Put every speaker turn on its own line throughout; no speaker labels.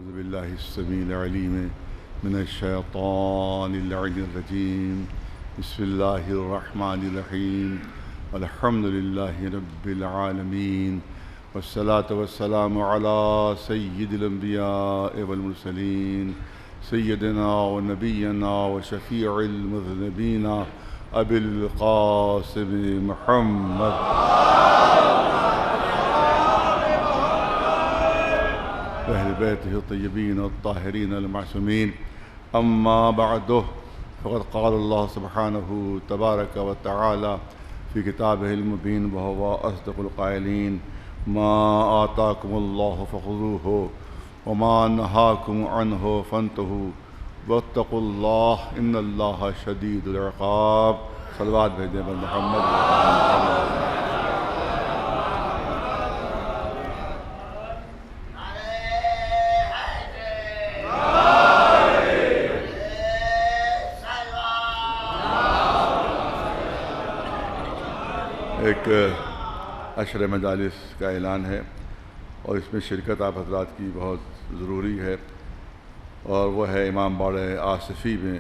بالله السميع العليم من الشيطان اللعين الرجيم. بسم الله الرحمن الرحيم. الحمد لله رب العالمين، والصلاة والسلام على سيد الأنبياء والمرسلين، سيدنا ونبينا وشفيع المذنبين أبي القاسم محمد وأهل بيته الطيبين الطاهرين المعصومين. أما بعد، فقد قال الله سبحانه تبارك وتعالى في كتابه المبين وهو أصدق القائلين: ما آتاكم الله فخذوه وما نهاكم عنه فانتهوا واتقوا الله إن الله شديد العقاب. صلوات بھیجیں محمد. ایک عشر مجالس کا اعلان ہے اور اس میں شرکت آپ حضرات کی بہت ضروری ہے، اور وہ ہے امام باڑہ آصفی میں،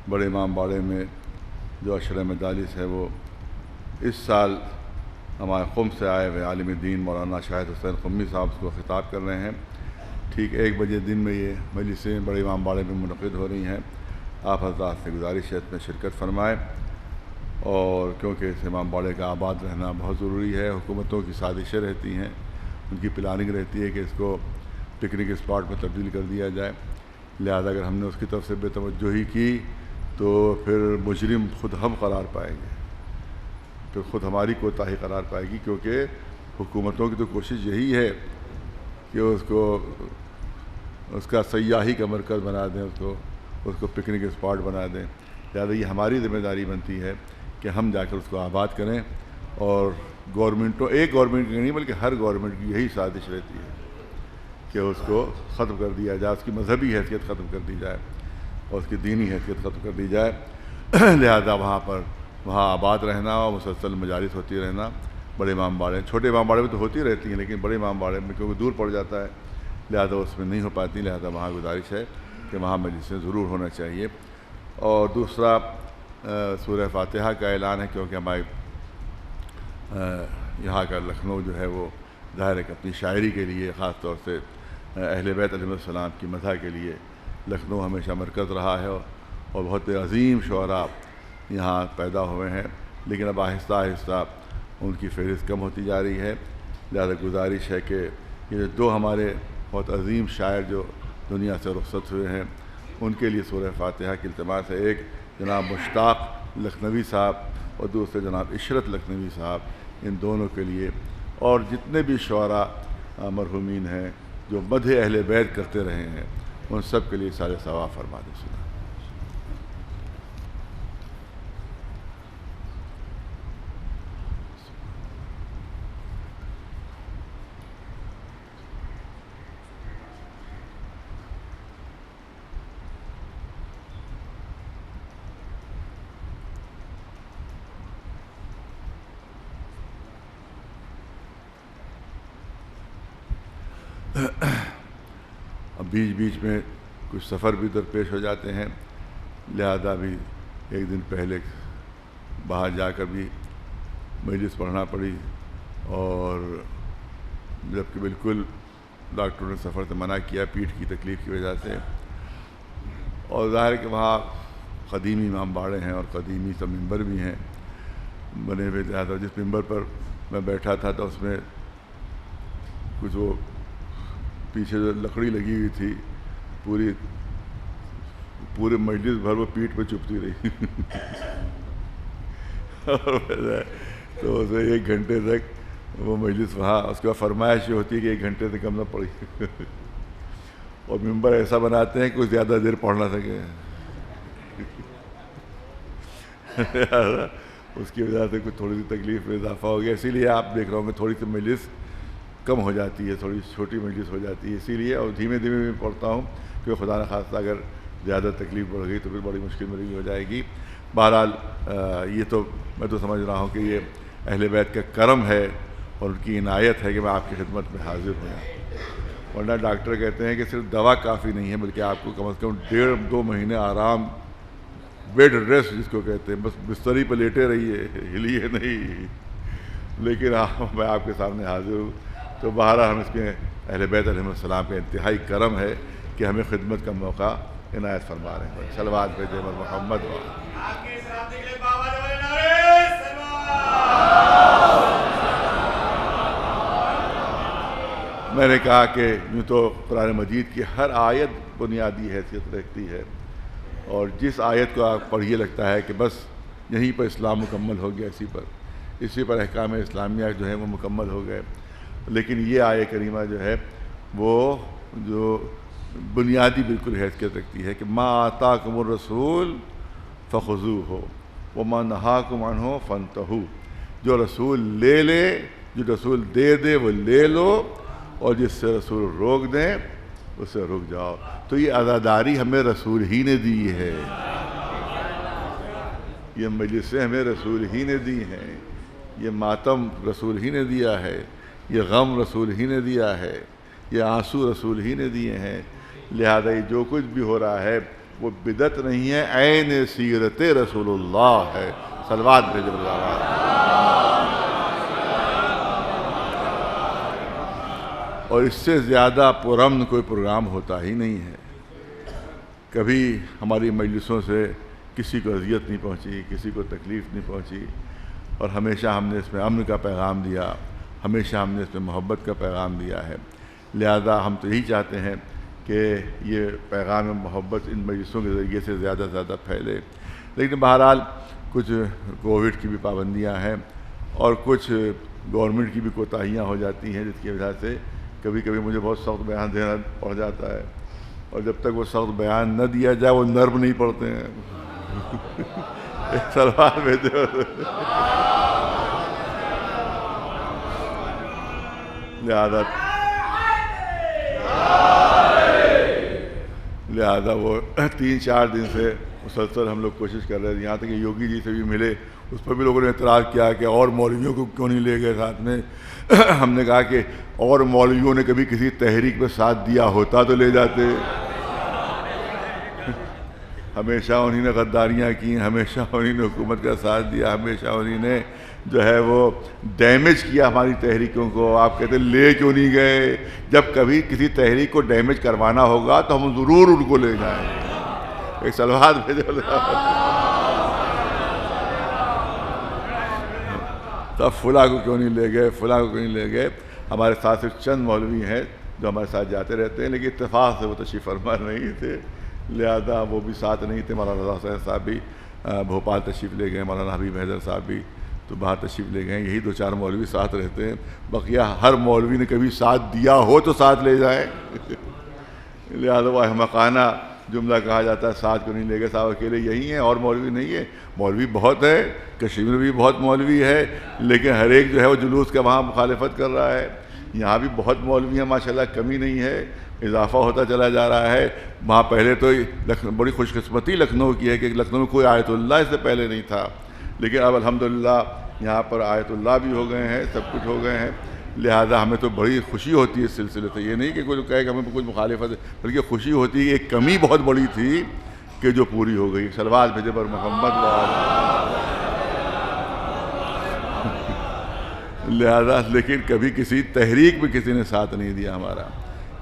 بڑے امام باڑے میں جو عشر مجالس ہے وہ اس سال ہمارے قم سے آئے ہوئے عالم دین مولانا شاہد حسین قمی صاحب کو خطاب کر رہے ہیں. ٹھیک 1 بجے دن میں یہ مجلسیں بڑے امام باڑے میں منعقد ہو رہی ہیں. آپ حضرات سے گزارش ہے اس میں شرکت فرمائیں، اور کیونکہ اس امام باڑے کا آباد رہنا بہت ضروری ہے. حکومتوں کی سازشیں رہتی ہیں، ان کی پلاننگ رہتی ہے کہ اس کو پکنک اسپاٹ میں تبدیل کر دیا جائے. لہذا اگر ہم نے اس کی طرف سے بے توجہی کی تو پھر مجرم خود ہم قرار پائیں گے، پھر خود ہماری کوتاہی قرار پائے گی، کیونکہ حکومتوں کی تو کوشش یہی ہے کہ اس کا سیاحی کا مرکز بنا دیں، اس کو پکنک اسپاٹ بنا دیں. لہذا یہ ہماری ذمہ داری بنتی ہے کہ ہم جا کر اس کو آباد کریں. اور ایک گورنمنٹ کی نہیں بلکہ ہر گورنمنٹ کی یہی سازش رہتی ہے کہ اس کو ختم کر دیا جائے، اس کی مذہبی حیثیت ختم کر دی جائے اور اس کی دینی حیثیت ختم کر دی جائے. لہذا وہاں آباد رہنا اور مسلسل مجالس ہوتی رہنا. بڑے امام باڑے، چھوٹے امام باڑے میں تو ہوتی رہتی ہیں، لیکن بڑے امام باڑے میں کیونکہ دور پڑ جاتا ہے لہذا اس میں نہیں ہو پاتی. لہذا وہاں گزارش ہے کہ وہاں مجلسیں ضرور ہونا چاہیے. اور دوسرا سورہ فاتحہ کا اعلان ہے، کیونکہ ہمارے یہاں کا لکھنؤ جو ہے وہ ظاہر ہے کہ اپنی شاعری کے لیے، خاص طور سے اہل بیت علیہ السلام کی مدح کے لیے لکھنؤ ہمیشہ مرکز رہا ہے، اور بہت عظیم شعراء یہاں پیدا ہوئے ہیں. لیکن اب آہستہ آہستہ ان کی فہرست کم ہوتی جا رہی ہے. لہذا گزارش ہے کہ یہ 2 ہمارے بہت عظیم شاعر جو دنیا سے رخصت ہوئے ہیں ان کے لیے سورہ فاتحہ کی التماس ہے. ایک جناب مشتاق لکھنوی صاحب اور دوسرے جناب عشرت لکھنوی صاحب، ان دونوں کے لیے، اور جتنے بھی شعراء مرحومین ہیں جو مدح اہل بیت کرتے رہے ہیں ان سب کے لیے سارے ثواب فرما دیں. سنا اب بیچ میں کچھ سفر بھی درپیش ہو جاتے ہیں، لہذا بھی 1 دن پہلے باہر جا کر بھی مجلس پڑھنا پڑی، اور جبکہ بالکل ڈاکٹروں نے سفر سے منع کیا پیٹھ کی تکلیف کی وجہ سے. اور ظاہر ہے کہ وہاں قدیمی امام باڑے ہیں اور قدیمی سب ممبر بھی ہیں بنے ہوئے. لہٰذا جس ممبر پر میں بیٹھا تھا تو اس میں کچھ وہ پیچھے جو لکڑی لگی ہوئی تھی پورے مجلس بھر وہ پیٹھ پہ چپتی رہی. تو اسے 1 گھنٹے تک وہ مجلس وہاں، اس کے بعد فرمائش ہوتی ہے کہ 1 گھنٹے سے کم نہ پڑی. اور ممبر ایسا بناتے ہیں کہ کچھ زیادہ دیر پڑھ نہ سکے. اس کی وجہ سے کچھ تھوڑی سی تکلیف میں اضافہ ہو گیا. اسی لیے آپ دیکھ رہے ہوں کہ تھوڑی سی مجلس کم ہو جاتی ہے، تھوڑی چھوٹی مجلس ہو جاتی ہے اسی لیے. اور دھیمے میں پڑھتا ہوں کہ خدا نخواستہ اگر زیادہ تکلیف بڑھ گئی تو پھر بڑی مشکل میری ہو جائے گی. بہرحال یہ تو میں تو سمجھ رہا ہوں کہ یہ اہل بیت کا کرم ہے اور ان کی عنایت ہے کہ میں آپ کی خدمت میں حاضر ہوں. ورنہ ڈاکٹر کہتے ہیں کہ صرف دوا کافی نہیں ہے، بلکہ آپ کو کم از کم 1.5-2 مہینے آرام، بیڈ ریسٹ جس کو کہتے ہیں، بس بستری پہ لیٹے رہیے، ہلیے نہیں. لیکن میں آپ کے سامنے حاضر ہوں. تو بہرحال ہم اس کے اہل بیت علیہ السلام کا انتہائی کرم ہے کہ ہمیں خدمت کا موقع عنایت فرما رہے ہیں. صلوات بھیجے بر محمد. میں نے کہا کہ یوں تو قرآن مجید کی ہر آیت بنیادی حیثیت رکھتی ہے، اور جس آیت کو آپ پڑھیے لگتا ہے کہ بس یہیں پر اسلام مکمل ہو گیا، اسی پر احکام اسلامیہ جو ہیں وہ مکمل ہو گئے. لیکن یہ آیت کریمہ جو ہے وہ جو بنیادی بالکل حیثیت رکھتی ہے کہ ما آتاکم الرسول فخذوہ وما نہاکم عنہ فانتہوا. جو رسول لے، جو رسول دے وہ لے لو، اور جس سے رسول روک دیں اس سے رک جاؤ. تو یہ عزاداری ہمیں رسول ہی نے دی ہے، یہ مجلسیں ہمیں رسول ہی نے دی ہیں، یہ ماتم رسول ہی نے دیا ہے، یہ غم رسول ہی نے دیا ہے، یہ آنسو رسول ہی نے دیے ہیں. لہذا یہ جو کچھ بھی ہو رہا ہے وہ بدعت نہیں ہے، عین سیرت رسول اللہ ہے. صلوات بھیجو اللہ. اور اس سے زیادہ پرامن کوئی پروگرام ہوتا ہی نہیں ہے. کبھی ہماری مجلسوں سے کسی کو اذیت نہیں پہنچی، کسی کو تکلیف نہیں پہنچی، اور ہمیشہ ہم نے اس میں امن کا پیغام دیا، ہمیشہ ہم نے اس میں محبت کا پیغام دیا ہے. لہذا ہم تو یہی چاہتے ہیں کہ یہ پیغام محبت ان مجلسوں کے ذریعے سے زیادہ سے زیادہ پھیلے. لیکن بہرحال کچھ کووڈ کی بھی پابندیاں ہیں، اور کچھ گورنمنٹ کی بھی کوتاہیاں ہو جاتی ہیں، جس کی وجہ سے کبھی کبھی مجھے بہت سخت بیان دینا پڑ جاتا ہے، اور جب تک وہ سخت بیان نہ دیا جائے وہ نرم نہیں پڑتے ہیں. سلوات بھیجو. لہذا وہ 3-4 دن سے مسلسل ہم لوگ کوشش کر رہے تھے، یہاں تک کہ یوگی جی سے بھی ملے، اس پر بھی لوگوں نے اعتراض کیا کہ اور مولویوں کو کیوں نہیں لے گئے ساتھ میں. ہم نے کہا کہ اور مولویوں نے کبھی کسی تحریک میں ساتھ دیا ہوتا تو لے جاتے. ہمیشہ انہی نے غداریاں کی، ہمیشہ انہی نے حکومت کا ساتھ دیا، ہمیشہ انہی نے جو ہے وہ ڈیمیج کیا ہماری تحریکوں کو. آپ کہتے لے کیوں نہیں گئے؟ جب کبھی کسی تحریک کو ڈیمیج کروانا ہوگا تو ہم ضرور ان کو لے جائیں. ایک صلوات بھیجو. تب فلاں کو کیوں نہیں لے گئے، فلاں کو کیوں نہیں لے گئے؟ ہمارے ساتھ صرف چند مولوی ہیں جو ہمارے ساتھ جاتے رہتے ہیں، لیکن اتفاق سے وہ تشریف فرما نہیں تھے، لہذا وہ بھی ساتھ نہیں تھے. مولانا رضا حسین صاحب بھی بھوپال تشریف لے گئے، مولانا حبیب حیدر صاحب بھی تو باہر تشریف لے گئے. یہی 2-4 مولوی ساتھ رہتے ہیں، بقیہ ہر مولوی نے کبھی ساتھ دیا ہو تو ساتھ لے جائیں. لہذا وہ احمقانہ جملہ کہا جاتا ہے ساتھ کیوں نہیں لے گئے، صاحب اکیلے یہی ہیں اور مولوی نہیں ہے. مولوی بہت ہے، کشمیر میں بھی بہت مولوی ہے، لیکن ہر ایک جو ہے وہ جلوس کا وہاں مخالفت کر رہا ہے. یہاں بھی بہت مولوی ہیں ماشاءاللہ، کمی نہیں ہے، اضافہ ہوتا چلا جا رہا ہے. وہاں پہلے تو بڑی خوش قسمتی لکھنؤ کی ہے کہ لکھنؤ میں کوئی آیت اللہ اس سے پہلے نہیں تھا، لیکن اب الحمدللہ یہاں پر آیت اللہ بھی ہو گئے ہیں، سب کچھ ہو گئے ہیں. لہذا ہمیں تو بڑی خوشی ہوتی ہے اس سلسلے سے. یہ نہیں کہ کوئی کہے کہ ہمیں کوئی مخالفت ہے، بلکہ خوشی ہوتی ہے. ایک کمی بہت بڑی تھی کہ جو پوری ہو گئی. صلوات بھیجے پر محمد. لہذا لیکن کبھی کسی تحریک میں کسی نے ساتھ نہیں دیا ہمارا،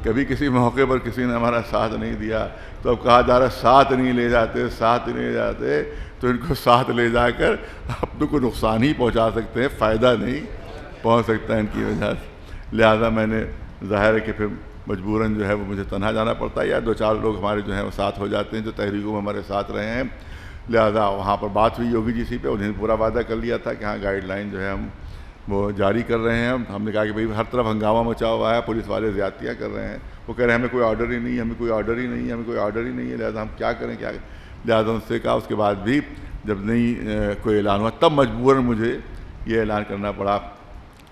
کبھی کسی موقع پر کسی نے ہمارا ساتھ نہیں دیا. تو اب کہا جا رہا ہے ساتھ نہیں لے جاتے، ساتھ نہیں لے جاتے، تو ان کو ساتھ لے جا کر اپنے کو نقصان ہی پہنچا سکتے ہیں، فائدہ نہیں پہنچ سکتا ہے ان کی وجہ سے. لہذا میں نے ظاہر ہے کہ پھر مجبوراً جو ہے وہ مجھے تنہا جانا پڑتا ہے، یا 2-4 لوگ ہمارے جو ہیں وہ ساتھ ہو جاتے ہیں جو تحریکوں میں ہمارے ساتھ رہے ہیں. لہذا وہاں پر بات ہوئی یوگی جی سی پہ، انہیں پورا وعدہ کر لیا تھا کہ ہاں گائیڈ لائن جو ہے ہم وہ جاری کر رہے ہیں. ہم نے کہا کہ بھئی ہر طرف ہنگامہ مچا ہوا ہے، پولیس والے زیادتیاں کر رہے ہیں. وہ کہہ رہے ہیں ہمیں کوئی آرڈر ہی نہیں ہے، ہمیں کوئی آرڈر ہی نہیں ہے، ہمیں کوئی آرڈر ہی نہیں ہے، لہذا ہم کیا کریں کیا کریں. لہذا ان سے کہا. اس کے بعد بھی جب نہیں کوئی اعلان ہوا تب مجبوراً مجھے یہ اعلان کرنا پڑا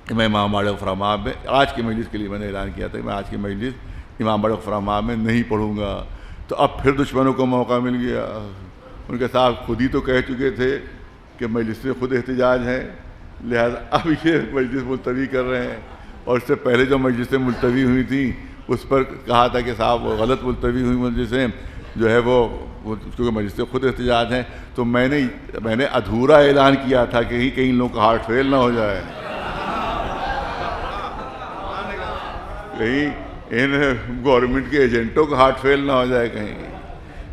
کہ میں امام باڑہ غفراماب میں آج کی مجلس کے لیے میں نے اعلان کیا تھا کہ میں آج کی مجلس امام باڑہ غفراماب میں نہیں پڑھوں گا. تو اب پھر دشمنوں کو موقع مل گیا. ان کے صاحب خود ہی تو کہہ چکے تھے کہ مجلس میں خود احتجاج ہے، لہذا اب یہ مجلس ملتوی کر رہے ہیں. اور اس سے پہلے جو مجلسیں ملتوی ہوئی تھیں اس پر کہا تھا کہ صاحب وہ غلط ملتوی ہوئی مجلسیں جو ہے وہ کیونکہ مجلسیں خود احتجاج ہیں، تو میں نے ادھورا اعلان کیا تھا کہ کہیں لوگوں کا ہارٹ فیل نہ ہو جائے، کہیں ان گورنمنٹ کے ایجنٹوں کا ہارٹ فیل نہ ہو جائے کہیں،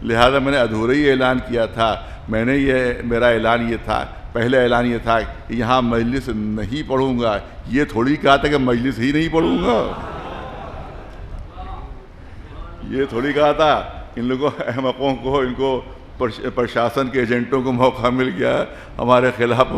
لہذا میں نے ادھورا ہی اعلان کیا تھا۔ میرا اعلان یہ تھا، پہلا اعلان یہ تھا کہ یہاں مجلس نہیں پڑھوں گا، یہ تھوڑی کہا تھا کہ مجلس ہی نہیں پڑھوں گا، یہ تھوڑی کہا تھا ان لوگوں احمقوں کو، ان کو پرشاسن کے ایجنٹوں کو موقع مل گیا ہمارے خلاف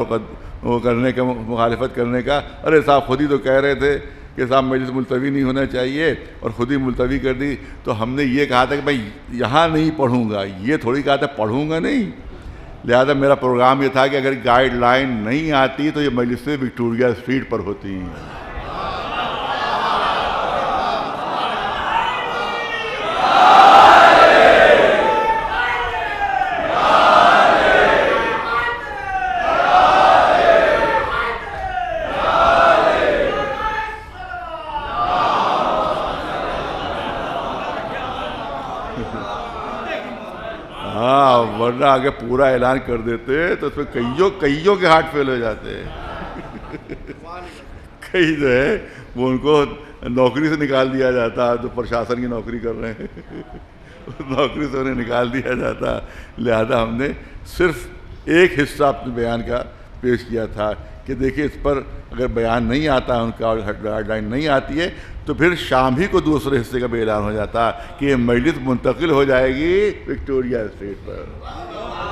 وہ کرنے کا، مخالفت کرنے کا۔ ارے صاحب خود ہی تو کہہ رہے تھے کہ صاحب مجلس ملتوی نہیں ہونا چاہیے، اور خود ہی ملتوی کر دی۔ تو ہم نے یہ کہا تھا کہ بھائی یہاں نہیں پڑھوں گا، یہ تھوڑی کہا تھا پڑھوں گا نہیں۔ لہذا میرا پروگرام یہ تھا کہ اگر گائیڈ لائن نہیں آتی تو یہ مجلسیں وکٹوریہ اسٹریٹ پر ہوتی ہیں۔ ورنہ آگے پورا اعلان کر دیتے تو اس میں کئیوں کے ہارٹ فیل ہو جاتے، کئی جو ہے وہ ان کو نوکری سے نکال دیا جاتا، جو پرشاسن کی نوکری کر رہے ہیں اس نوکری سے انہیں نکال دیا جاتا۔ لہذا ہم نے صرف ایک حصہ اپنے بیان کا پیش کیا تھا کہ دیکھیں اس پر اگر بیان نہیں آتا، ان کا گائیڈ لائن نہیں آتی ہے، تو پھر شام ہی کو دوسرے حصے کا بھی اعلان ہو جاتا کہ یہ مجلس منتقل ہو جائے گی وکٹوریہ اسٹریٹ پر۔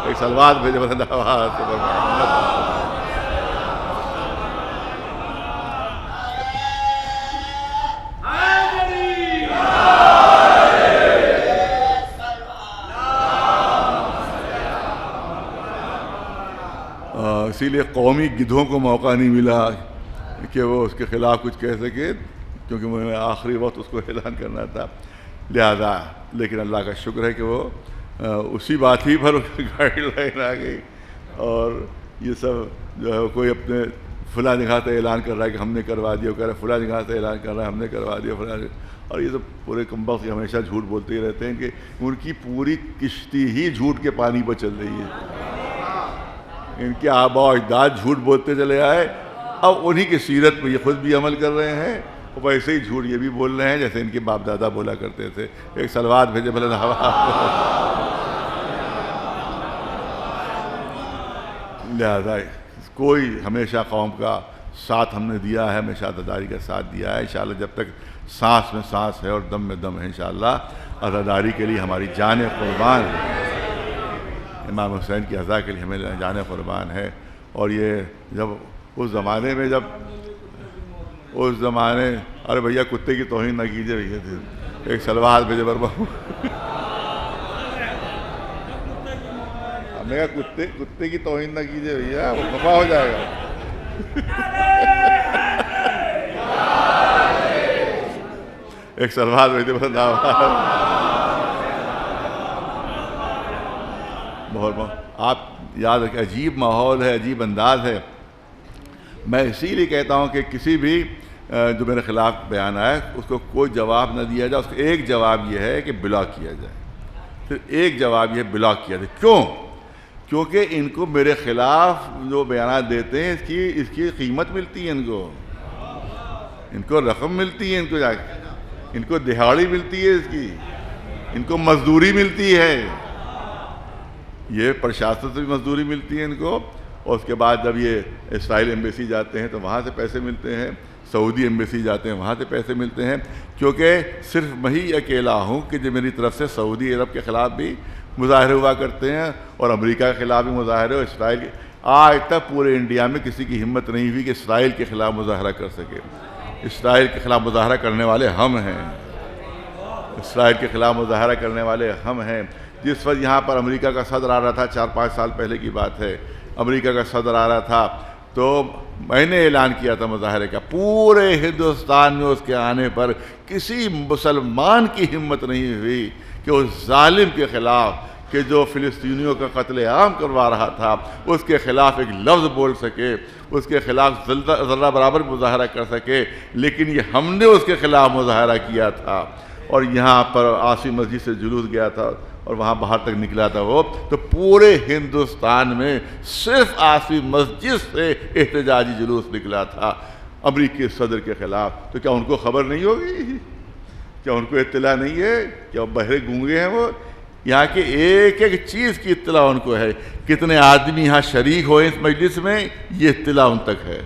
ایک سلوات بھیجے بلند آواز سے اسی لیے قومی گدھوں کو موقع نہیں ملا کہ وہ اس کے خلاف کچھ کہہ سکے، کیونکہ مجھے آخری وقت اس کو اعلان کرنا تھا۔ لہذا لیکن اللہ کا شکر ہے کہ وہ اسی بات ہی پر گائیڈ لائن آ گئی، اور یہ سب جو ہے کوئی اپنے فلاں جگہ سے اعلان کر رہا ہے کہ ہم نے کروا دیا، کہہ رہا ہے فلاں جگہ سے اعلان کر رہا ہے ہم نے کروا دیا فلاں، اور یہ سب پورے کمبخت ہمیشہ جھوٹ بولتے ہی رہتے ہیں کہ ان کی پوری کشتی ہی جھوٹ کے پانی پر چل رہی ہے۔ ان کے آباء و اجداد جھوٹ بولتے چلے آئے، اب انہی کی سیرت پہ یہ خود بھی عمل کر رہے ہیں، اور ویسے ہی جھوٹ یہ بھی بول رہے ہیں جیسے ان کے باپ دادا بولا کرتے تھے۔ ایک سلوات بھیجے بلند آواز۔ لہذا کوئی ہمیشہ قوم کا ساتھ ہم نے دیا ہے، ہمیشہ عزاداری کا ساتھ دیا ہے۔ انشاءاللہ جب تک سانس میں سانس ہے اور دم میں دم ہے، انشاءاللہ عزاداری کے لیے ہماری جان قربان ہے، امام حسین کی عزا کے لیے ہمیں جان قربان ہے۔ اور یہ جب اس زمانے میں ارے بھیا کتے کی توہین نہ کیجیے بھیا، ایک سلوات بھیجے بربا۔ ہم نے کہا کتے کی توہین نہ کیجیے بھیا، وہ خفا ہو جائے گا۔ ایک سلوات بھیجے بربا۔ آپ یاد رکھیں، عجیب ماحول ہے، عجیب انداز ہے۔ میں اسی لیے کہتا ہوں کہ کسی بھی جو میرے خلاف بیان آئے اس کو کوئی جواب نہ دیا جائے، اس کو ایک جواب یہ ہے کہ بلاک کیا جائے، پھر ایک جواب یہ بلاک کیا جائے۔ کیوں؟ کیونکہ ان کو میرے خلاف جو بیانات دیتے ہیں اس کی قیمت ملتی ہے، ان کو رقم ملتی ہے، ان کو دہاڑی ملتی ہے، ان کو مزدوری ملتی ہے، یہ پرشاسن سے بھی مزدوری ملتی ہے ان کو، اور اس کے بعد جب یہ اسرائیل ایمبیسی جاتے ہیں تو وہاں سے پیسے ملتے ہیں، سعودی ایمبیسی جاتے ہیں وہاں سے پیسے ملتے ہیں، کیونکہ صرف میں ہی اکیلا ہوں کہ جو میری طرف سے سعودی عرب کے خلاف بھی مظاہرے ہوا کرتے ہیں اور امریکہ کے خلاف بھی مظاہرے، اور اسرائیل کے آج تک پورے انڈیا میں کسی کی ہمت نہیں ہوئی کہ اسرائیل کے خلاف مظاہرہ کر سکے۔ اسرائیل کے خلاف مظاہرہ کرنے والے ہم ہیں، اسرائیل کے خلاف مظاہرہ کرنے والے ہم ہیں۔ جس وقت یہاں پر امریکہ کا صدر آ رہا تھا، 4-5 سال پہلے کی بات ہے، امریکہ کا صدر آ رہا تھا تو میں نے اعلان کیا تھا مظاہرے کا، پورے ہندوستان میں اس کے آنے پر کسی مسلمان کی ہمت نہیں ہوئی کہ اس ظالم کے خلاف، کہ جو فلسطینیوں کا قتل عام کروا رہا تھا اس کے خلاف ایک لفظ بول سکے، اس کے خلاف ذرہ برابر مظاہرہ کر سکے، لیکن یہ ہم نے اس کے خلاف مظاہرہ کیا تھا۔ اور یہاں پر آصفی مسجد سے جلوس گیا تھا اور وہاں باہر تک نکلا تھا وہ، تو پورے ہندوستان میں صرف آصفی مسجد سے احتجاجی جلوس نکلا تھا امریکی صدر کے خلاف۔ تو کیا ان کو خبر نہیں ہوگی؟ کیا ان کو اطلاع نہیں ہے؟ کیا بہرے گونگے ہیں وہ؟ یہاں کے ایک ایک چیز کی اطلاع ان کو ہے۔ کتنے آدمی یہاں شریک ہوئے اس مجلس میں، یہ اطلاع ان تک ہے۔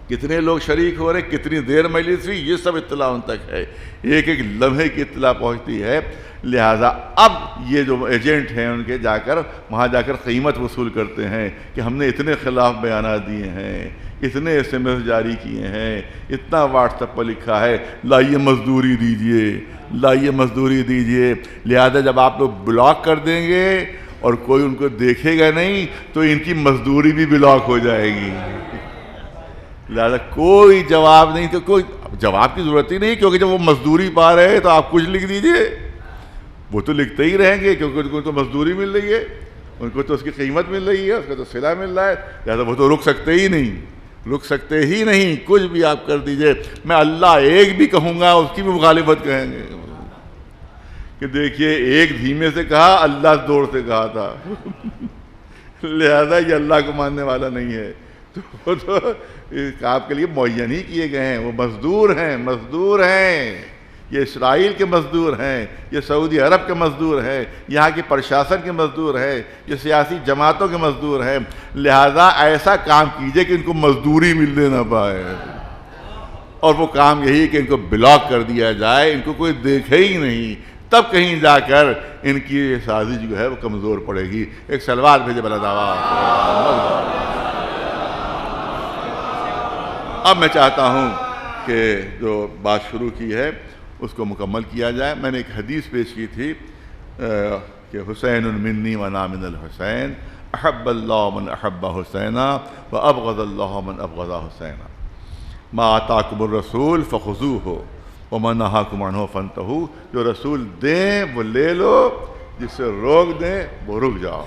کتنے لوگ شریک ہو رہے، کتنی دیر مجلس ہوئی، یہ سب اطلاع ان تک ہے۔ ایک ایک لمحے کی اطلاع پہنچتی ہے۔ لہٰذا اب یہ جو ایجنٹ ہیں ان کے جا کر وہاں جا کر قیمت وصول کرتے ہیں کہ ہم نے اتنے خلاف بیانات دیے ہیں، اتنے ایس ایم ایس جاری کیے ہیں، اتنا واٹس ایپ پر لکھا ہے، لائیے مزدوری دیجئے، لائیے مزدوری دیجئے۔ لہذا جب آپ لوگ بلاک کر دیں گے اور کوئی ان کو دیکھے گا نہیں تو ان کی مزدوری بھی بلاک ہو جائے گی۔ لہذا کوئی جواب نہیں، تو کوئی جواب کی ضرورت ہی نہیں، کیونکہ جب وہ مزدوری پا رہے ہیں تو آپ کچھ لکھ دیجئے، وہ تو لکھتے ہی رہیں گے، کیونکہ ان کو تو مزدوری مل رہی ہے، ان کو تو اس کی قیمت مل رہی ہے، اس کا تو صلہ مل رہا ہے۔ لہذا وہ تو رک سکتے ہی نہیں، کچھ بھی آپ کر دیجئے۔ میں اللہ ایک بھی کہوں گا اس کی بھی مخالفت کہیں گے کہ دیکھیے ایک دھیمے سے کہا، اللہ زور سے کہا تھا، لہذا یہ اللہ کو ماننے والا نہیں ہے۔ تو وہ تو آپ کے لیے معین ہی کیے گئے ہیں، وہ مزدور ہیں، یہ اسرائیل کے مزدور ہیں، یہ سعودی عرب کے مزدور ہیں، یہاں کی پرشاسن کے مزدور ہیں، یہ سیاسی جماعتوں کے مزدور ہیں۔ لہذا ایسا کام کیجئے کہ ان کو مزدوری ملنے نہ پائے، اور وہ کام یہی کہ ان کو بلاک کر دیا جائے، ان کو کوئی دیکھے ہی نہیں، تب کہیں جا کر ان کی سازش جو ہے وہ کمزور پڑے گی۔ ایک سلوات بھیجے بلا دعویٰ۔ اب میں چاہتا ہوں کہ جو بات شروع کی ہے اس کو مکمل کیا جائے۔ میں نے ایک حدیث پیش کی تھی کہ حسین منی و انا من الحسین، احب اللہ من احب حسینا و ابغض اللہ من ابغض حسینا، ما آتاکم الرسول فخذوہ ومن نہاکم عنہ فانتہوا۔ جو رسول دیں وہ لے لو، جس سے روک دیں وہ رک جاؤ۔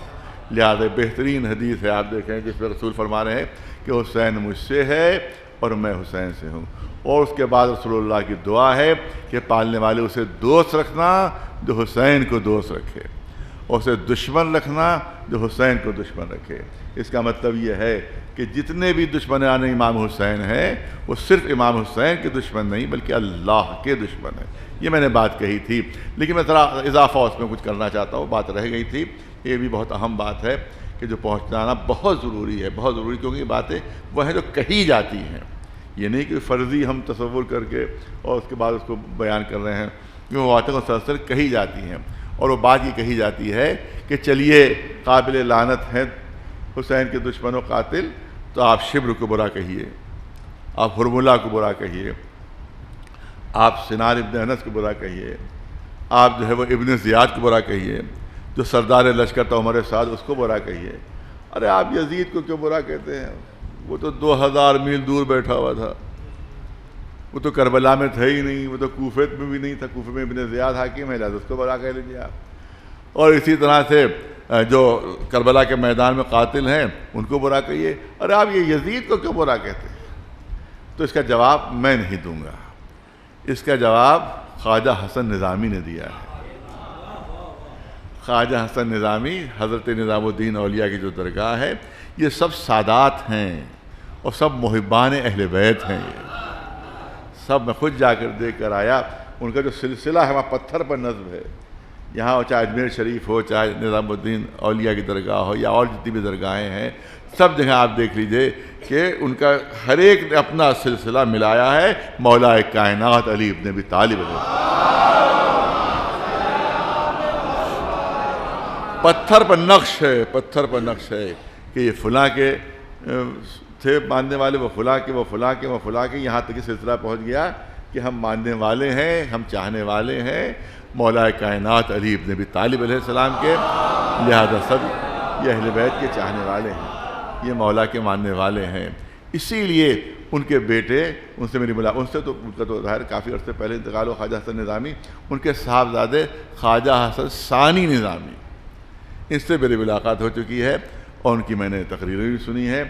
لہذا بہترین حدیث ہے، آپ دیکھیں جس میں رسول فرما رہے ہیں کہ حسین مجھ سے ہے اور میں حسین سے ہوں۔ اور اس کے بعد رسول اللہ کی دعا ہے کہ پالنے والے اسے دوست رکھنا جو حسین کو دوست رکھے، اور اسے دشمن رکھنا جو حسین کو دشمن رکھے۔ اس کا مطلب یہ ہے کہ جتنے بھی دشمنان امام حسین ہیں وہ صرف امام حسین کے دشمن نہیں بلکہ اللہ کے دشمن ہیں۔ یہ میں نے بات کہی تھی، لیکن میں ذرا اضافہ اس میں کچھ کرنا چاہتا ہوں، بات رہ گئی تھی۔ یہ بھی بہت اہم بات ہے کہ جو پہنچانا بہت ضروری ہے، بہت ضروری، کیونکہ یہ باتیں وہ ہیں جو کہی جاتی ہیں، یہ نہیں کہ فرضی ہم تصور کر کے اور اس کے بعد اس کو بیان کر رہے ہیں، کیونکہ وہ باتیں مسلسل کہی جاتی ہیں۔ اور وہ بات یہ کہی جاتی ہے کہ چلیے قابل لعنت ہیں حسین کے دشمن و قاتل، تو آپ شبر کو برا کہیے، آپ حرملہ کو برا کہیے، آپ سنان ابن انس کو برا کہیے، آپ جو ہے وہ ابن زیاد کو برا کہیے، جو سردار لشکر تھا عمر سعد اس کو برا کہیے۔ ارے آپ یزید کو کیوں برا کہتے ہیں؟ وہ تو 2000 میل دور بیٹھا ہوا تھا، وہ تو کربلا میں تھا ہی نہیں، وہ تو کوفے میں بھی نہیں تھا، کوفے میں ابن زیاد حاکم ہے، لہذا اس کو برا کہہ لیجیے آپ۔ اور اسی طرح سے جو کربلا کے میدان میں قاتل ہیں ان کو برا کہیے۔ ارے آپ یہ یزید کو کیوں برا کہتے ہیں؟ تو اس کا جواب میں نہیں دوں گا، اس کا جواب خواجہ حسن نظامی نے دیا ہے۔ خواجہ حسن نظامی، حضرت نظام الدین اولیاء کی جو درگاہ ہے، یہ سب سادات ہیں اور سب محبان اہل بیت ہیں، یہ سب میں خود جا کر دیکھ کر آیا۔ ان کا جو سلسلہ ہے وہاں پتھر پر نصب ہے، یہاں چاہے اجمیر شریف ہو، چاہے نظام الدین اولیاء کی درگاہ ہو یا اور جتنی بھی درگاہیں ہیں، سب جگہ آپ دیکھ لیجئے کہ ان کا ہر ایک نے اپنا سلسلہ ملایا ہے مولا کائنات علی ابن ابی طالب علیہ۔ پتھر پر نقش ہے، پتھر پر نقش ہے کہ یہ فلاں کے تھے ماننے والے، وہ فلاں کے، وہ فلاں کے، وہ فلاں کے، یہاں تک یہ سلسلہ پہنچ گیا کہ ہم ماننے والے ہیں، ہم چاہنے والے ہیں مولا کائنات علی ابن ابی طالب علیہ السلام کے، لہذا سب یہ اہل بیت کے چاہنے والے ہیں، یہ مولا کے ماننے والے ہیں۔ اسی لیے ان کے بیٹے ان سے میری ملاقات، ان سے تو ان کا تو ظاہر کافی عرصے پہلے انتقال ہو خواجہ حسن نظامی، ان کے صاحبزادے خواجہ حسن ثانی نظامی، ان سے میری ملاقات ہو چکی ہے اور ان کی میں نے تقریریں بھی سنی ہے.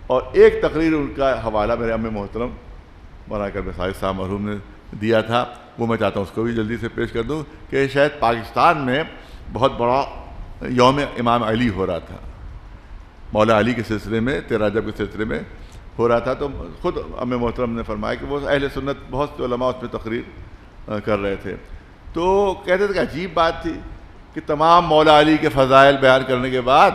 اور ایک تقریر ان کا حوالہ میرے عم محترم مولانا کرم ساجد صاحب مرحوم نے دیا تھا، وہ میں چاہتا ہوں اس کو بھی جلدی سے پیش کر دوں کہ شاید پاکستان میں بہت بڑا یوم امام علی ہو رہا تھا، مولا علی کے سلسلے میں 13 رجب کے سلسلے میں ہو رہا تھا. تو خود عم محترم نے فرمایا کہ وہ اہل سنت بہت سے علماء اس میں تقریر کر رہے تھے. تو کہتے تھے کہ عجیب بات تھی کہ تمام مولا علی کے فضائل بیان کرنے کے بعد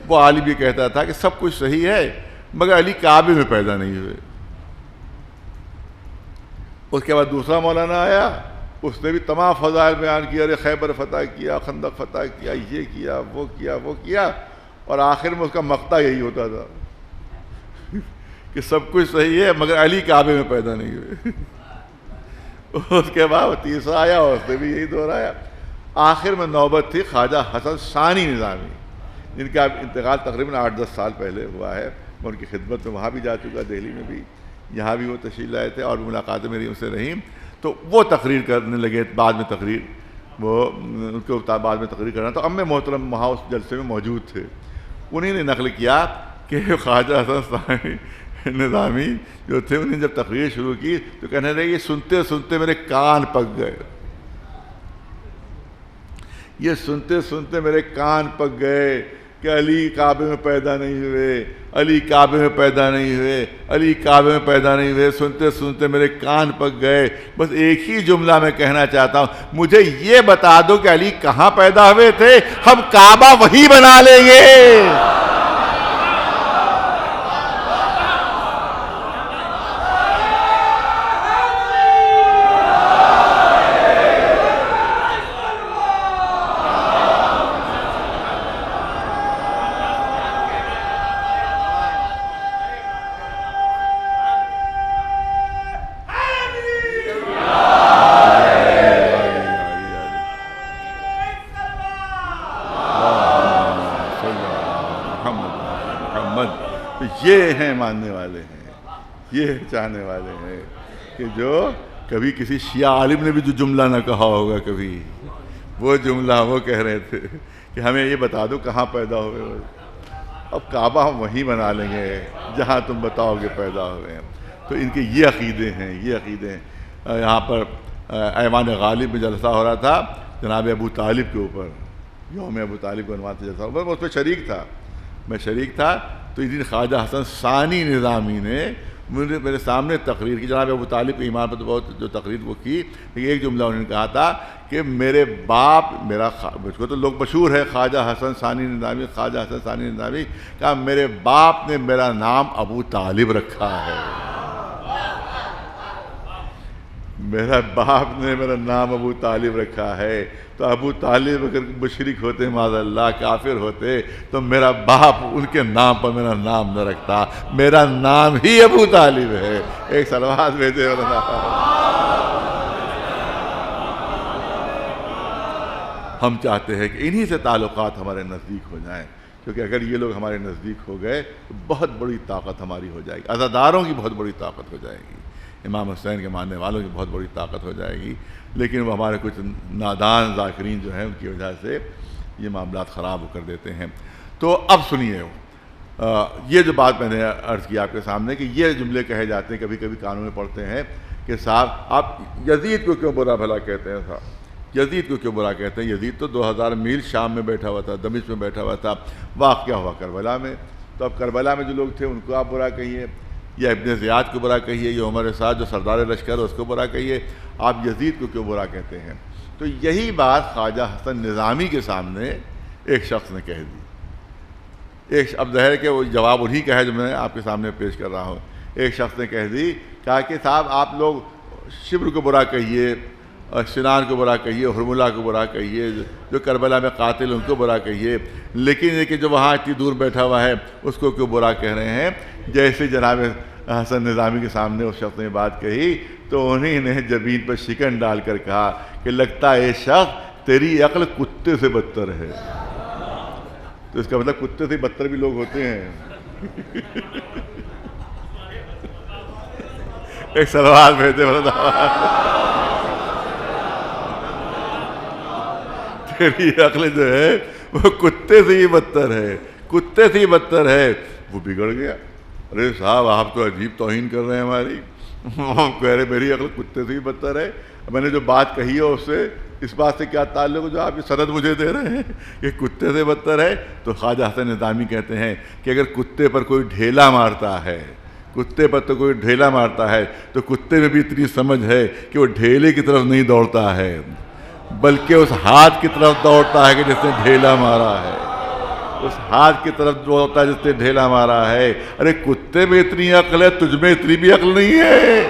وہ عالم یہ کہتا تھا کہ سب کچھ صحیح ہے مگر علی کعبے میں پیدا نہیں ہوئے. اس کے بعد دوسرا مولانا آیا، اس نے بھی تمام فضائل بیان کیا، ارے خیبر فتح کیا، خندق فتح کیا، یہ کیا وہ کیا وہ کیا، اور آخر میں اس کا مقطع یہی ہوتا تھا کہ سب کچھ صحیح ہے مگر علی کعبے میں پیدا نہیں ہوئے. اس کے بعد تیسرا آیا، اس نے بھی یہی دہرایا. آخر میں نوبت تھی خواجہ حسن ثانی نظامی، جن کا انتقال تقریباً 8-10 سال پہلے ہوا ہے. میں ان کی خدمت میں وہاں بھی جا چکا، دہلی میں بھی، یہاں بھی وہ تشریف لائے تھے اور ملاقاتیں میری ان سے رہیں. تو وہ تقریر کرنے لگے بعد میں، تقریر وہ ان کو بعد میں تقریر کرنا. تو عم محترم وہاں اس جلسے میں موجود تھے، انہیں نے نقل کیا کہ خواجہ حسن ثانی نظامی جو تھے، انہیں جب تقریر شروع کی تو کہنے لگے یہ سنتے سنتے میرے کان پک گئے، یہ سنتے سنتے میرے کان پک گئے کہ علی کعبے میں پیدا نہیں ہوئے، علی کعبے میں پیدا نہیں ہوئے، علی کعبے میں پیدا نہیں ہوئے، سنتے سنتے میرے کان پک گئے. بس ایک ہی جملہ میں کہنا چاہتا ہوں، مجھے یہ بتا دو کہ علی کہاں پیدا ہوئے تھے، ہم کعبہ وہی بنا لیں گے. یہ ہیں ماننے والے ہیں، یہ چاہنے والے ہیں کہ جو کبھی کسی شیعہ عالم نے بھی جو جملہ نہ کہا ہوگا، کبھی وہ جملہ وہ کہہ رہے تھے کہ ہمیں یہ بتا دو کہاں پیدا ہوئے. اب کعبہ ہم وہیں بنا لیں گے جہاں تم بتاؤ گے پیدا ہوئے ہیں. تو ان کے یہ عقیدے ہیں، یہ عقیدے ہیں. یہاں پر ایوان غالب میں جلسہ ہو رہا تھا جناب ابو طالب کے اوپر، یوم ابو طالب کے عنوان سے جلسہ ہو رہا، میں اس میں شریک تھا، میں شریک تھا. تو اس دن خواجہ حسن ثانی نظامی نے میرے سامنے تقریر کی، جناب ابو طالب کے ایمان پر تو بہت جو تقریر وہ کی، لیکن ایک جملہ انہوں نے کہا تھا کہ میرے باپ، مجھ کو تو لوگ مشہور ہے خواجہ حسن ثانی نظامی، خواجہ حسن ثانی نظامی، کہا میرے باپ نے میرا نام ابو طالب رکھا ہے، میرا باپ نے میرا نام ابو طالب رکھا ہے. تو ابو طالب اگر مشرک ہوتے، معاذ اللہ کافر ہوتے، تو میرا باپ ان کے نام پر میرا نام نہ رکھتا، میرا نام ہی ابو طالب ہے. ایک صلوات بھیجے. ہم چاہتے ہیں کہ انہی سے تعلقات ہمارے نزدیک ہو جائیں، کیونکہ اگر یہ لوگ ہمارے نزدیک ہو گئے تو بہت بڑی طاقت ہماری ہو جائے گی، عزاداروں کی بہت بڑی طاقت ہو جائے گی، امام حسین کے ماننے والوں کی بہت بڑی طاقت ہو جائے گی. لیکن وہ ہمارے کچھ نادان ذاکرین جو ہیں ان کی وجہ سے یہ معاملات خراب کر دیتے ہیں. تو اب سنیے، یہ جو بات میں نے عرض کی آپ کے سامنے کہ یہ جملے کہے جاتے ہیں، کبھی کبھی کانوں میں پڑھتے ہیں کہ صاحب آپ یزید کو کیوں برا بھلا کہتے ہیں، صاحب یزید کو کیوں برا کہتے ہیں، یزید تو 2000 میل شام میں بیٹھا ہوا تھا، دمشق میں بیٹھا ہوا تھا، واقعہ ہوا کربلا میں. تو اب کربلا میں جو لوگ تھے ان کو آپ برا کہیے، یا ابن زیاد کو برا کہیے، یا عمر سعد جو سردار لشکر اس کو برا کہیے، آپ یزید کو کیوں برا کہتے ہیں. تو یہی بات خواجہ حسن نظامی کے سامنے ایک شخص نے کہہ دی. اب ظاہر کہ وہ جواب انہی کا ہے جو میں آپ کے سامنے پیش کر رہا ہوں. ایک شخص نے کہہ دی، کہا کہ صاحب آپ لوگ شبر کو برا کہیے، سنان کو برا کہیے، حرملہ کو برا کہیے، جو کربلا میں قاتل ان کو برا کہیے، لیکن یہ کہ جو وہاں اتنی دور بیٹھا ہوا ہے اس کو کیوں برا کہہ رہے ہیں. جیسے جناب حسن نظامی کے سامنے اس شخص نے بات کہی تو انہیں نے جبین پر شکن ڈال کر کہا کہ لگتا ہے شخص تیری عقل کتے سے بدتر ہے. تو اس کا مطلب کتے سے بدتر بھی لوگ ہوتے ہیں. ایک سلوات بھیجے تیری عقل جو ہے وہ کتے سے ہی بدتر ہے، کتے سے ہی بدتر ہے. وہ بگڑ گیا. ارے صاحب آپ تو عجیب توہین کر رہے ہیں ہماری. کہہ رہے میری عقل کتے سے ہی بدتر ہے. میں نے جو بات کہی ہے اس سے اس بات سے کیا تعلق ہے جو آپ یہ سند مجھے دے رہے ہیں کہ کتے سے بدتر ہے؟ تو خواجہ حسن نظامی کہتے ہیں کہ اگر کتے پر کوئی ڈھیلا مارتا ہے، کتے پر تو کوئی ڈھیلا مارتا ہے تو کتے میں بھی اتنی سمجھ ہے کہ وہ ڈھیلے کی طرف نہیں دوڑتا ہے بلکہ اس ہاتھ کی طرف دوڑتا ہے کہ جس نے ڈھیلا مارا ہے، اس ہاتھ کی طرف دوڑتا ہے جس نے ڈھیلا مارا ہے. ارے کتے میں اتنی عقل ہے، تجھ میں اتنی بھی عقل نہیں ہے.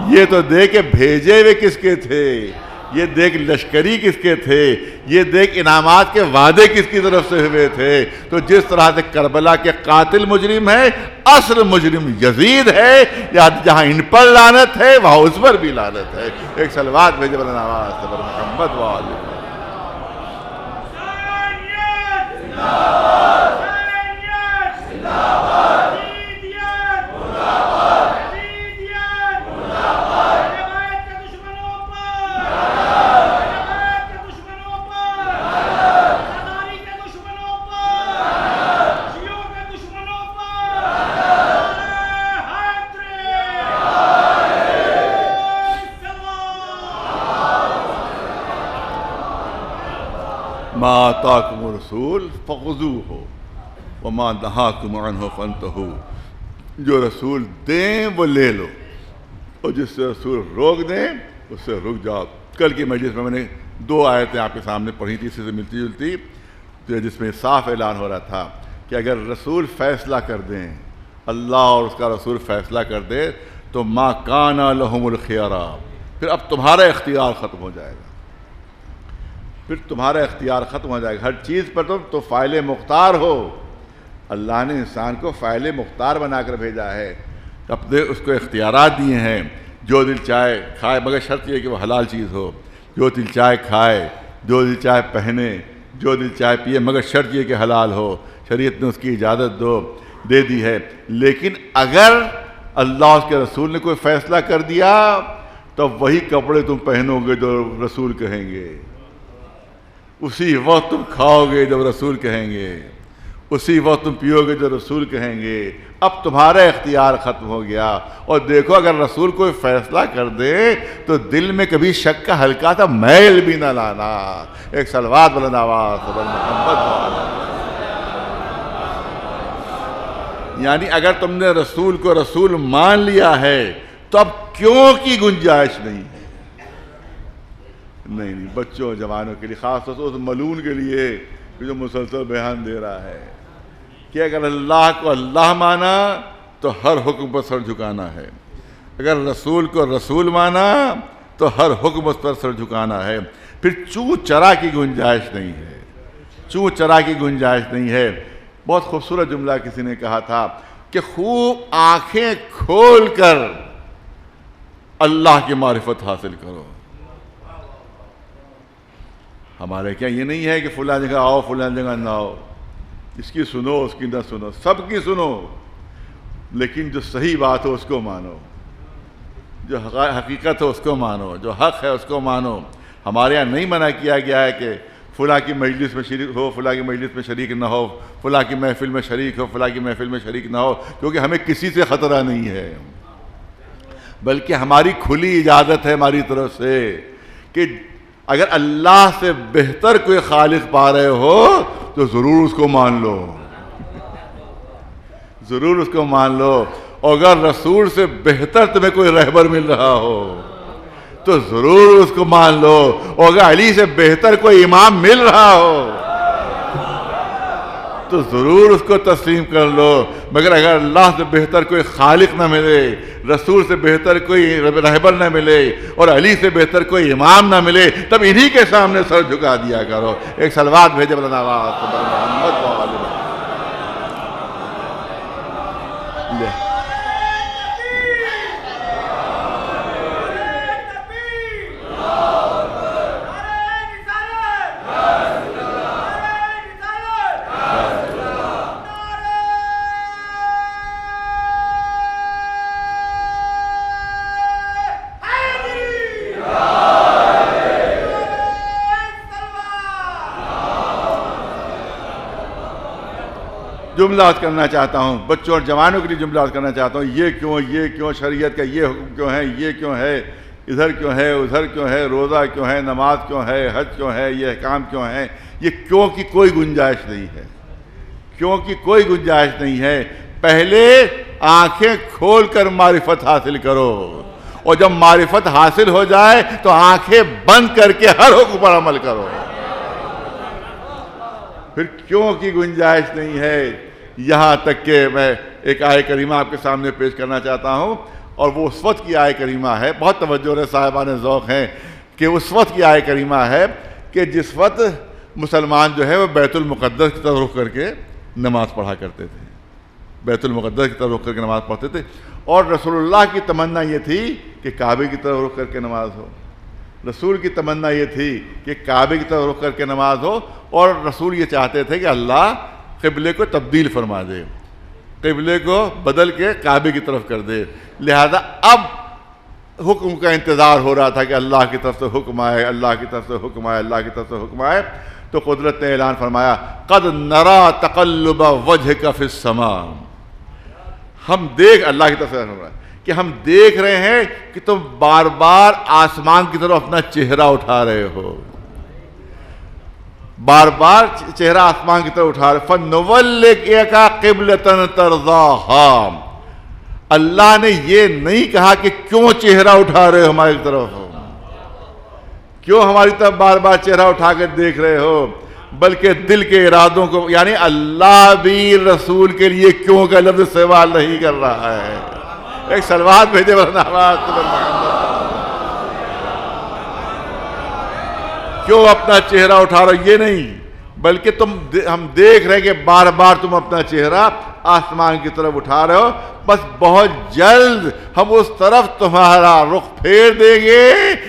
یہ تو دیکھ کہ بھیجے ہوئے کس کے تھے، یہ دیکھ لشکری کس کے تھے، یہ دیکھ انعامات کے وعدے کس کی طرف سے ہوئے تھے. تو جس طرح سے کربلا کے قاتل مجرم ہے، اصل مجرم یزید ہے. جہاں ان پر لعنت ہے وہاں اس پر بھی لعنت ہے. ایک سلوات بھیجے بلند آواز سے بر محمد و آل محمد. ما آتاکم الرسول فخذوہ وما نہاکم عنہ فانتہوا. جو رسول دیں وہ لے لو اور جس سے رسول روک دیں اس سے رک جاؤ. کل کی مجلس میں نے 2 آیتیں آپ کے سامنے پڑھی تھی اسی سے ملتی جلتی، جس میں صاف اعلان ہو رہا تھا کہ اگر رسول فیصلہ کر دیں، اللہ اور اس کا رسول فیصلہ کر دے تو ما کان لہم الخیارہ، پھر اب تمہارا اختیار ختم ہو جائے گا. پھر تمہارا اختیار ختم ہو جائے گا. ہر چیز پر تو فاعل مختار ہو. اللہ نے انسان کو فاعل مختار بنا کر بھیجا ہے، اپنے اس کو اختیارات دیے ہیں. جو دل چاہے کھائے، مگر شرط یہ کہ وہ حلال چیز ہو. جو دل چاہے کھائے، جو دل چاہے پہنے، جو دل چاہے پیے، مگر شرط یہ کہ حلال ہو. شریعت نے اس کی اجازت دے دی ہے. لیکن اگر اللہ اس کے رسول نے کوئی فیصلہ کر دیا تو وہی کپڑے تم پہنو گے جو رسول کہیں گے، اسی وقت تم کھاؤ گے جب رسول کہیں گے، اسی وقت تم پیو گے جو رسول کہیں گے. اب تمہارا اختیار ختم ہو گیا. اور دیکھو اگر رسول کوئی فیصلہ کر دے تو دل میں کبھی شک کا ہلکا سا میل بھی نہ لانا. ایک سلوات بلند آواز سے محمد. یعنی اگر تم نے رسول کو رسول مان لیا ہے تو اب کیوں کی گنجائش نہیں ہے. نہیں بچوں جوانوں کے لیے، خاص طور سے اس ملون کے لیے جو مسلسل بیان دے رہا ہے کہ اگر اللہ کو اللہ مانا تو ہر حکم پر سر جھکانا ہے، اگر رسول کو رسول مانا تو ہر حکم اس پر سر جھکانا ہے. پھر چوں چرا کی گنجائش نہیں ہے، چوں چرا کی گنجائش نہیں ہے. بہت خوبصورت جملہ کسی نے کہا تھا کہ خوب آنکھیں کھول کر اللہ کی معرفت حاصل کرو. ہمارے کیا یہ نہیں ہے کہ فلاں جگہ آؤ فلاں جگہ نہ آؤ، اس کی سنو اس کی نہ سنو، سب کی سنو، لیکن جو صحیح بات ہو اس کو مانو، جو حقیقت ہو اس کو مانو، جو حق ہے اس کو مانو. ہمارے یہاں نہیں منع کیا گیا ہے کہ فلاں کی مجلس میں شریک ہو، فلاں کی مجلس میں شریک نہ ہو، فلاں کی محفل میں شریک ہو، فلاں کی محفل میں شریک نہ ہو، کیونکہ ہمیں کسی سے خطرہ نہیں ہے، بلکہ ہماری کھلی اجازت ہے ہماری طرف سے کہ اگر اللہ سے بہتر کوئی خالق پا رہے ہو تو ضرور اس کو مان لو، ضرور اس کو مان لو. اور اگر رسول سے بہتر تمہیں کوئی رہبر مل رہا ہو تو ضرور اس کو مان لو. اور اگر علی سے بہتر کوئی امام مل رہا ہو تو ضرور اس کو تسلیم کر لو. مگر اگر اللہ سے بہتر کوئی خالق نہ ملے، رسول سے بہتر کوئی رہبر نہ ملے اور علی سے بہتر کوئی امام نہ ملے تب انہی کے سامنے سر جھکا دیا کرو. ایک سلوات بھیجے بلند آواز سے محمد و آل محمد. جملہ عرض کرنا چاہتا ہوں، بچوں اور جوانوں کے لیے جملہ عرض کرنا چاہتا ہوں، یہ کیوں شریعت کا یہ حکم کیوں ہے، یہ کیوں ہے، ادھر کیوں ہے، ادھر کیوں ہے، روزہ کیوں ہے، نماز کیوں ہے، حج کیوں ہے، یہ احکام کیوں ہیں، یہ کیوں کی کوئی گنجائش نہیں ہے، کیوں کی کوئی گنجائش نہیں ہے۔ پہلے آنکھیں کھول کر معرفت حاصل کرو، اور جب معرفت حاصل ہو جائے تو آنکھیں بند کر کے ہر حکم پر عمل کرو، پھر کیوں کی گنجائش نہیں ہے۔ یہاں تک کہ میں ایک آیہ کریمہ آپ کے سامنے پیش کرنا چاہتا ہوں، اور وہ اس وقت کی آیہ کریمہ ہے، بہت توجہ رہے صاحبان ذوق ہیں، کہ اس وقت کی آیہ کریمہ ہے کہ جس وقت مسلمان جو ہے وہ بیت المقدس کی طرف رخ کر کے نماز پڑھا کرتے تھے، بیت المقدس کی طرف رخ کر کے نماز پڑھتے تھے، اور رسول اللہ کی تمنا یہ تھی کہ کعبے کی طرف رخ کر کے نماز ہو، رسول کی تمنا یہ تھی کہ کعبے کی طرف رخ کر کے نماز ہو، اور رسول یہ چاہتے تھے کہ اللہ قبلے کو تبدیل فرما دے، قبلے کو بدل کے کعبے کی طرف کر دے، لہذا اب حکم کا انتظار ہو رہا تھا کہ اللہ کی طرف سے حکم آئے، اللہ کی طرف سے حکم آئے، اللہ کی طرف سے حکم آئے۔ تو قدرت نے اعلان فرمایا قد نرا تقلب وجهك فی السماء، ہم دیکھ، اللہ کی طرف سے کہ ہم دیکھ رہے ہیں کہ تم بار بار آسمان کی طرف اپنا چہرہ اٹھا رہے ہو، بار بار چہرہ آسمان کی طرف اٹھا رہے، فَنُوَلِّكَ قِبْلَةً تَرْضَاهَا، اللہ نے یہ نہیں کہا کہ کیوں چہرہ اٹھا رہے ہو ہماری طرف، کیوں ہماری طرف بار بار چہرہ اٹھا کر دیکھ رہے ہو، بلکہ دل کے ارادوں کو، یعنی اللہ بھی رسول کے لیے کیوں کا لفظ استعمال نہیں کر رہا ہے۔ ایک صلوات بھیجے ورنہ آواز کیوں اپنا چہرہ اٹھا رہے ہو، یہ نہیں، بلکہ ہم دیکھ رہے ہیں کہ بار بار تم اپنا چہرہ آسمان کی طرف اٹھا رہے ہو، بس بہت جلد ہم اس طرف تمہارا رخ پھیر دیں گے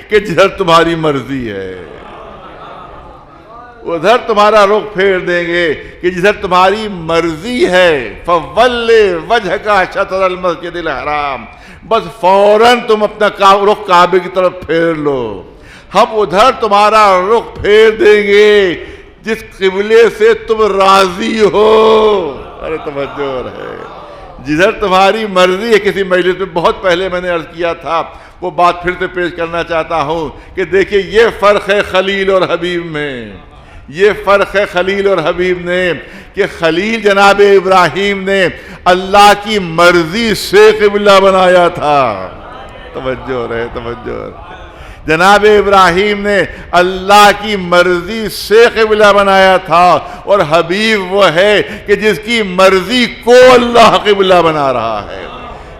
کہ جدھر تمہاری مرضی ہے، ادھر تمہارا رخ پھیر دیں گے کہ جدھر تمہاری مرضی ہے۔ فَوَلِّ وَجْهَكَ شَطْرَ الْمَسْجِدِ الْحَرَامِ، بس فوراً تم اپنا رخ کعبے کی طرف پھیر لو، ہم ادھر تمہارا رخ پھیر دیں گے جس قبلے سے تم راضی ہو۔ ارے توجہ ہے، جدھر تمہاری مرضی ہے۔ کسی مجلس میں بہت پہلے میں نے عرض کیا تھا، وہ بات پھر سے پیش کرنا چاہتا ہوں کہ دیکھیں یہ فرق ہے خلیل اور حبیب میں، یہ فرق ہے خلیل اور حبیب نے، کہ خلیل جناب ابراہیم نے اللہ کی مرضی سے قبلہ بنایا تھا، توجہ رہے توجہ رہے، جناب ابراہیم نے اللہ کی مرضی سے قبلہ بنایا تھا، اور حبیب وہ ہے کہ جس کی مرضی کو اللہ قبلہ بنا رہا ہے،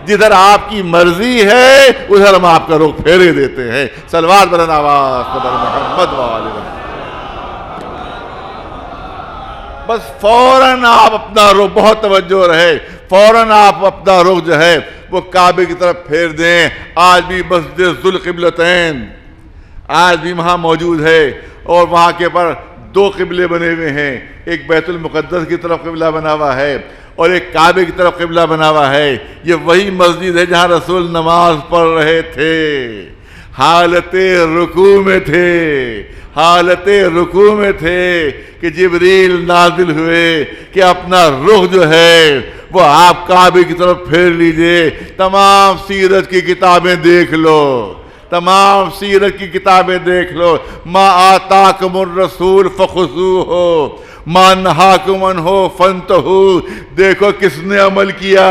جدھر آپ کی مرضی ہے ادھر ہم آپ کا رخ پھیرے دیتے ہیں۔ صلوات بلند آواز پر محمد وآلہ وسلم۔ بس فوراً آپ اپنا رخ، بہت توجہ رہے، فوراً آپ اپنا رخ جو ہے وہ کعبے کی طرف پھیر دیں۔ آج بھی مسجد ذوالقبلتین آج بھی وہاں موجود ہے، اور وہاں کے پر دو قبلے بنے ہوئے ہیں، ایک بیت المقدس کی طرف قبلہ بنا ہوا ہے اور ایک کعبے کی طرف قبلہ بنا ہوا ہے۔ یہ وہی مسجد ہے جہاں رسول نماز پڑھ رہے تھے، حالت رکوع میں تھے، حالت رکوع میں تھے کہ جبریل نازل ہوئے کہ اپنا رخ جو ہے وہ آپ کعبے کی طرف پھیر لیجئے۔ تمام سیرت کی کتابیں دیکھ لو، تمام سیرت کی کتابیں دیکھ لو، ما آتاکم الرسول فخذوہ ما نہاکم عنہ فانتہوا، دیکھو کس نے عمل کیا،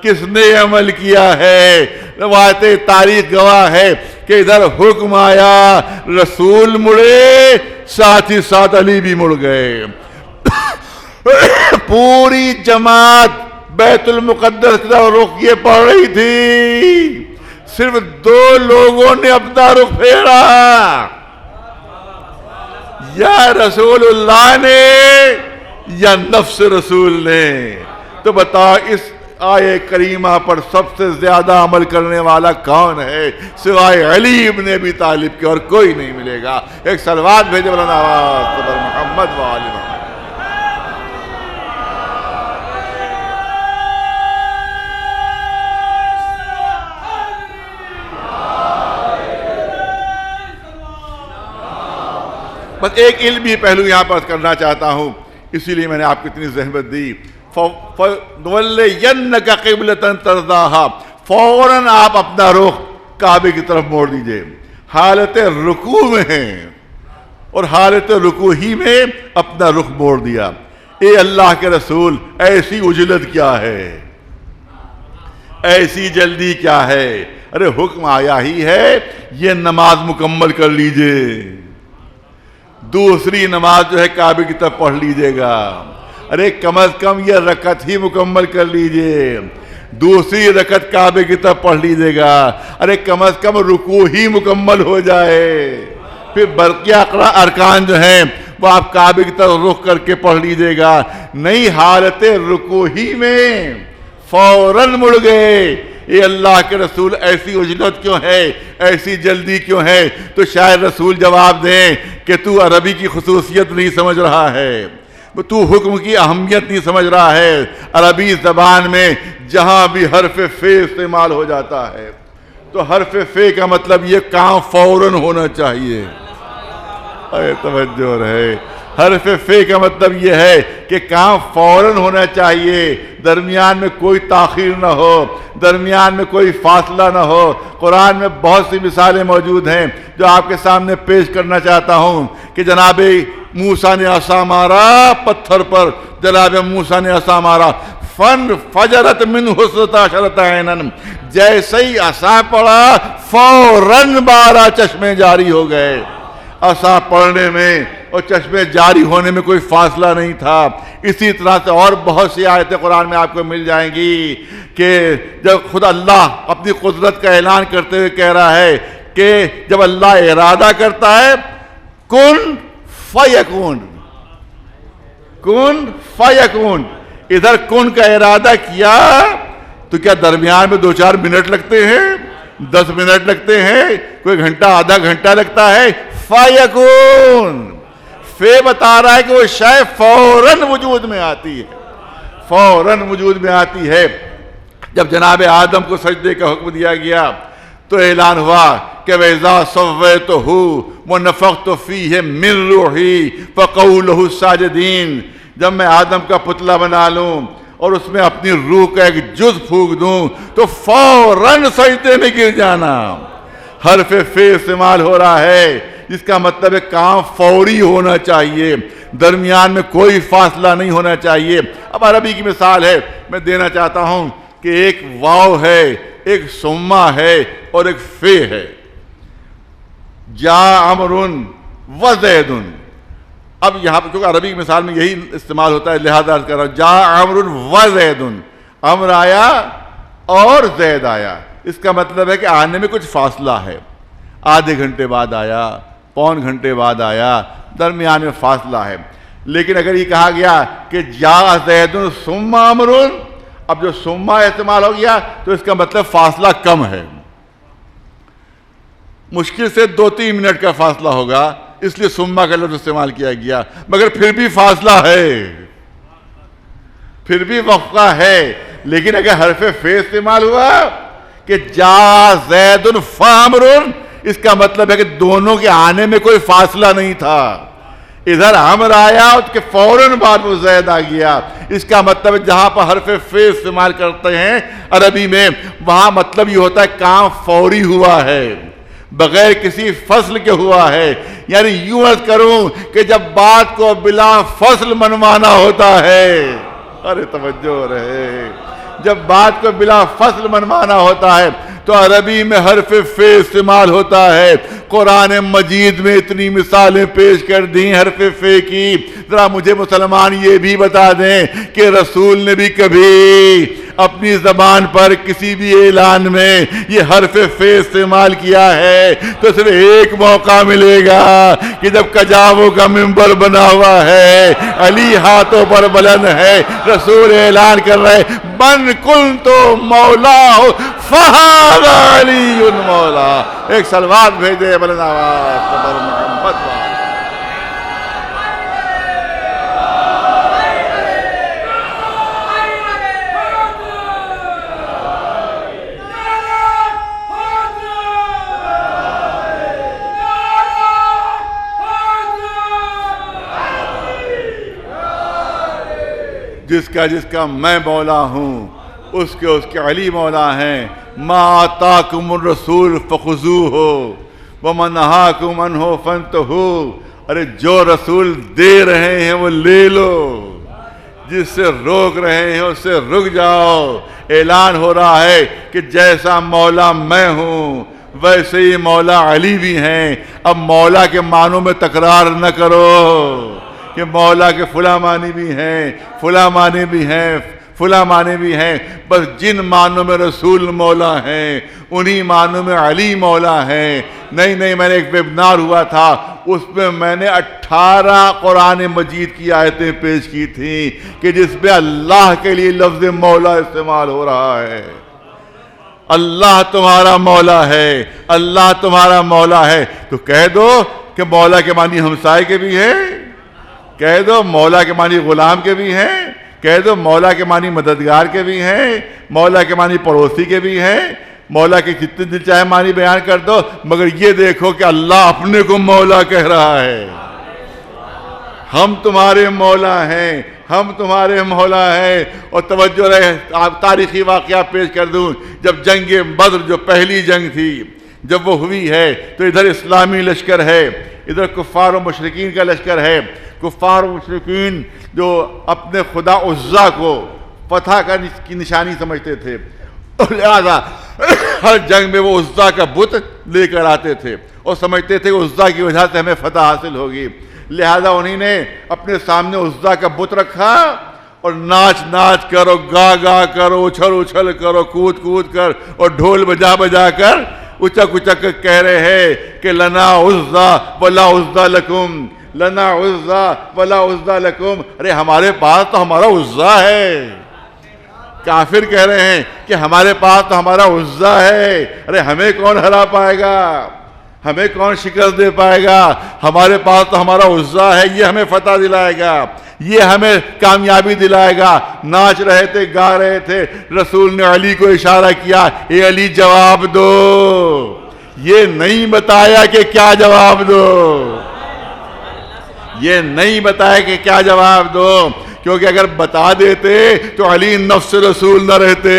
کس نے عمل کیا ہے۔ روایت تاریخ گواہ ہے کہ ادھر حکم آیا، رسول مڑے، ساتھ ہی ساتھ علی بھی مڑ گئے، پوری جماعت بیت المقدس کی طرف رخ کیے پڑھ رہی تھی، صرف دو لوگوں نے اپنا رخ پھیرا، یا رسول اللہ نے یا نفس رسول نے۔ تو بتا اس آیے کریمہ پر سب سے زیادہ عمل کرنے والا کون ہے سوائے علی ابن ابی طالب کے، اور کوئی نہیں ملے گا۔ ایک صلوات بھیجے بلند آواز پر محمد وآلہ محمد۔ بس ایک علمی پہلو یہاں پر کرنا چاہتا ہوں اسی لیے میں نے آپ کو اتنی زحمت دی. فَنُوَلِّيَنَّكَ قِبْلَةً تَرْضَاهَا، فوراً آپ اپنا رخ کعبے کی طرف موڑ دیجئے. حالت رکوع میں ہیں اور حالت رکوع ہی میں اپنا رخ موڑ دیا. اے اللہ کے رسول، ایسی عجلت کیا ہے، ایسی جلدی کیا ہے؟ ارے حکم آیا ہی ہے، یہ نماز مکمل کر لیجئے، دوسری نماز جو ہے کعبے کی طرف پڑھ لیجئے گا. ارے کم از کم یہ رکعت ہی مکمل کر لیجئے، دوسری رکعت کعبے کی طرف پڑھ لیجئے گا. ارے کم از کم رکوع ہی مکمل ہو جائے، پھر برقیہ ارکان جو ہیں وہ آپ کعبے کی طرف رخ کر کے پڑھ لیجئے گا. نہیں، حالت رکوع ہی میں فوراً مڑ گئے. اے اللہ کے رسول، ایسی عجلت کیوں ہے، ایسی جلدی کیوں ہے؟ تو شاید رسول جواب دیں کہ تو عربی کی خصوصیت نہیں سمجھ رہا ہے، تو حکم کی اہمیت نہیں سمجھ رہا ہے. عربی زبان میں جہاں بھی حرف فے استعمال ہو جاتا ہے تو حرف فے کا مطلب یہ کام فوراً ہونا چاہیے. اے توجہ رہے، حرف فے کا مطلب یہ ہے کہ کام فوراً ہونا چاہیے، درمیان میں کوئی تاخیر نہ ہو، درمیان میں کوئی فاصلہ نہ ہو. قرآن میں بہت سی مثالیں موجود ہیں جو آپ کے سامنے پیش کرنا چاہتا ہوں کہ جناب موسیٰ نے عصا مارا پتھر پر، جناب موسیٰ نے عصا مارا، فجرت منہ اثنتا عشرۃ عینا، جیسے ہی عصا پڑا فوراً 12 چشمے جاری ہو گئے. عصا پڑھنے میں اور چشمے جاری ہونے میں کوئی فاصلہ نہیں تھا. اسی طرح سے اور بہت سی آیتیں قرآن میں آپ کو مل جائیں گی کہ جب خود اللہ اپنی قدرت کا اعلان کرتے ہوئے کہہ رہا ہے کہ جب اللہ ارادہ کرتا ہے کن فیکون، کن فیکون. ادھر کن کا ارادہ کیا تو کیا درمیان میں 2-4 منٹ لگتے ہیں، 10 منٹ لگتے ہیں، کوئی گھنٹہ آدھا گھنٹہ لگتا ہے؟ فیکون، فے بتا رہا ہے کہ وہ شے فوراً وجود میں آتی ہے، فوراً وجود میں آتی ہے. جب جناب آدم کو سجدے کا حکم دیا گیا تو اعلان ہوا کہ وَإِذَا سَوَّيْتُهُ وَنَفَخْتُ فِيهِ مِن رُوحِي فَقَعُوا لَهُ سَاجِدِينَ، جب میں آدم کا پتلا بنا لوں اور اس میں اپنی روح کا ایک جز پھونک دوں تو فوراً سجدے میں گر جانا. حرف فے استعمال ہو رہا ہے جس کا مطلب ہے کام فوری ہونا چاہیے، درمیان میں کوئی فاصلہ نہیں ہونا چاہیے. اب عربی کی مثال ہے میں دینا چاہتا ہوں کہ ایک واو ہے، ایک سما ہے اور ایک فے ہے. جا عمرن و زیدن. اب یہاں پہ چونکہ عربی کی مثال میں یہی استعمال ہوتا ہے لہذا عرض کر رہا ہوں جا عمرن و زیدن، عمر آیا اور زید آیا. اس کا مطلب ہے کہ آنے میں کچھ فاصلہ ہے، آدھے گھنٹے بعد آیا، پون گھنٹے بعد آیا، درمیان میں فاصلہ ہے. لیکن اگر یہ کہا گیا کہ جا زید ثم عمر، اب جو ثم استعمال ہو گیا تو اس کا مطلب فاصلہ کم ہے، مشکل سے 2-3 منٹ کا فاصلہ ہوگا، اس لیے ثم کا لفظ استعمال کیا گیا. مگر پھر بھی فاصلہ ہے، پھر بھی وقفہ ہے. لیکن اگر حرف فے استعمال ہوا کہ جا زید فعمر، اس کا مطلب ہے کہ دونوں کے آنے میں کوئی فاصلہ نہیں تھا. ادھر عمر آیا اس کے فوراً بعد وہ زید آ گیا. اس کا مطلب ہے جہاں پر حرف فے استعمال کرتے ہیں عربی میں وہاں مطلب یہ ہوتا ہے کام فوری ہوا ہے، بغیر کسی فصل کے ہوا ہے. یعنی یوں عرض کروں کہ جب بات کو بلا فصل منوانا ہوتا ہے، ارے توجہ رہے، جب بات کو بلا فصل منوانا ہوتا ہے تو عربی میں حرف فے استعمال ہوتا ہے. قرآن مجید میں اتنی مثالیں پیش کر دیں حرف فے کی. ذرا مجھے مسلمان یہ بھی بتا دیں کہ رسول نے بھی کبھی اپنی زبان پر کسی بھی اعلان میں یہ حرف فے استعمال کیا ہے تو صرف ایک موقع ملے گا کہ جب کجاووں کا منبر بنا ہوا ہے، علی ہاتھوں پر بلند ہے، رسول اعلان کر رہے من کنت مولا فہذا علی مولا. ایک سلوات بھیجے بلند آواز پر محمد والا. جس کا میں مولا ہوں، اس کے علی مولا ہیں۔ ما آتاکم الرسول فخذوہ وما نہاکم عنہ فانتہوا، ارے جو رسول دے رہے ہیں وہ لے لو، جس سے روک رہے ہیں اس سے رک جاؤ۔ اعلان ہو رہا ہے کہ جیسا مولا میں ہوں ویسے ہی مولا علی بھی ہیں۔ اب مولا کے معنوں میں تکرار نہ کرو کہ مولا کے فلاں معنی بھی ہیں، فلاں معنی بھی ہیں، فلاں معنی بھی ہیں، بس جن معنوں میں رسول مولا ہیں انہی معنوں میں علی مولا ہیں۔ نہیں، میں نے ایک ویبنار ہوا تھا، اس میں میں نے 18 قرآن مجید کی آیتیں پیش کی تھیں کہ جس میں اللہ کے لیے لفظ مولا استعمال ہو رہا ہے۔ اللہ تمہارا مولا ہے، اللہ تمہارا مولا ہے، تو کہہ دو کہ مولا کے معنی ہمسائے کے بھی ہیں، کہہ دو مولا کے معنی غلام کے بھی ہیں، کہہ دو مولا کے معنی مددگار کے بھی ہیں، مولا کے معنی پڑوسی کے بھی ہیں، مولا کے جتنے دل چاہے معنی بیان کر دو، مگر یہ دیکھو کہ اللہ اپنے کو مولا کہہ رہا ہے۔ ہم تمہارے مولا ہیں، ہم تمہارے مولا ہیں۔ اور توجہ رہے، آپ تاریخی واقعہ پیش کر دوں، جب جنگ بدر جو پہلی جنگ تھی جب وہ ہوئی ہے تو ادھر اسلامی لشکر ہے، ادھر کفار و مشرکین کا لشکر ہے۔ کفار و مشرکین جو اپنے خدا عزا کو فتح کی نشانی سمجھتے تھے، لہذا ہر جنگ میں وہ عزا کا بت لے کر آتے تھے اور سمجھتے تھے کہ عزا کی وجہ سے ہمیں فتح حاصل ہوگی، لہذا انہیں نے اپنے سامنے عزا کا بت رکھا اور ناچ ناچ کر اور گا گا کر، اچھل اچھل کر اور کود کود کر اور ڈھول بجا بجا کر اچک اچک کر کہہ رہے ہیں کہ لنا عزا ولا عزا لکم، لنا عزا ولا عزا لکم، ارے ہمارے پاس تو ہمارا عزا ہے۔ کافر کہہ رہے ہیں کہ ہمارے پاس تو ہمارا عزا ہے، ارے ہمیں کون ہرا پائے گا، ہمیں کون شکست دے پائے گا، ہمارے پاس تو ہمارا عزا ہے، یہ ہمیں فتح دلائے گا، یہ ہمیں کامیابی دلائے گا۔ ناچ رہے تھے، گا رہے تھے، رسول نے علی کو اشارہ کیا، اے علی جواب دو، یہ نہیں بتایا کہ کیا جواب دو، یہ نہیں بتایا کہ کیا جواب دو، کیونکہ اگر بتا دیتے تو علی نفس رسول نہ رہتے۔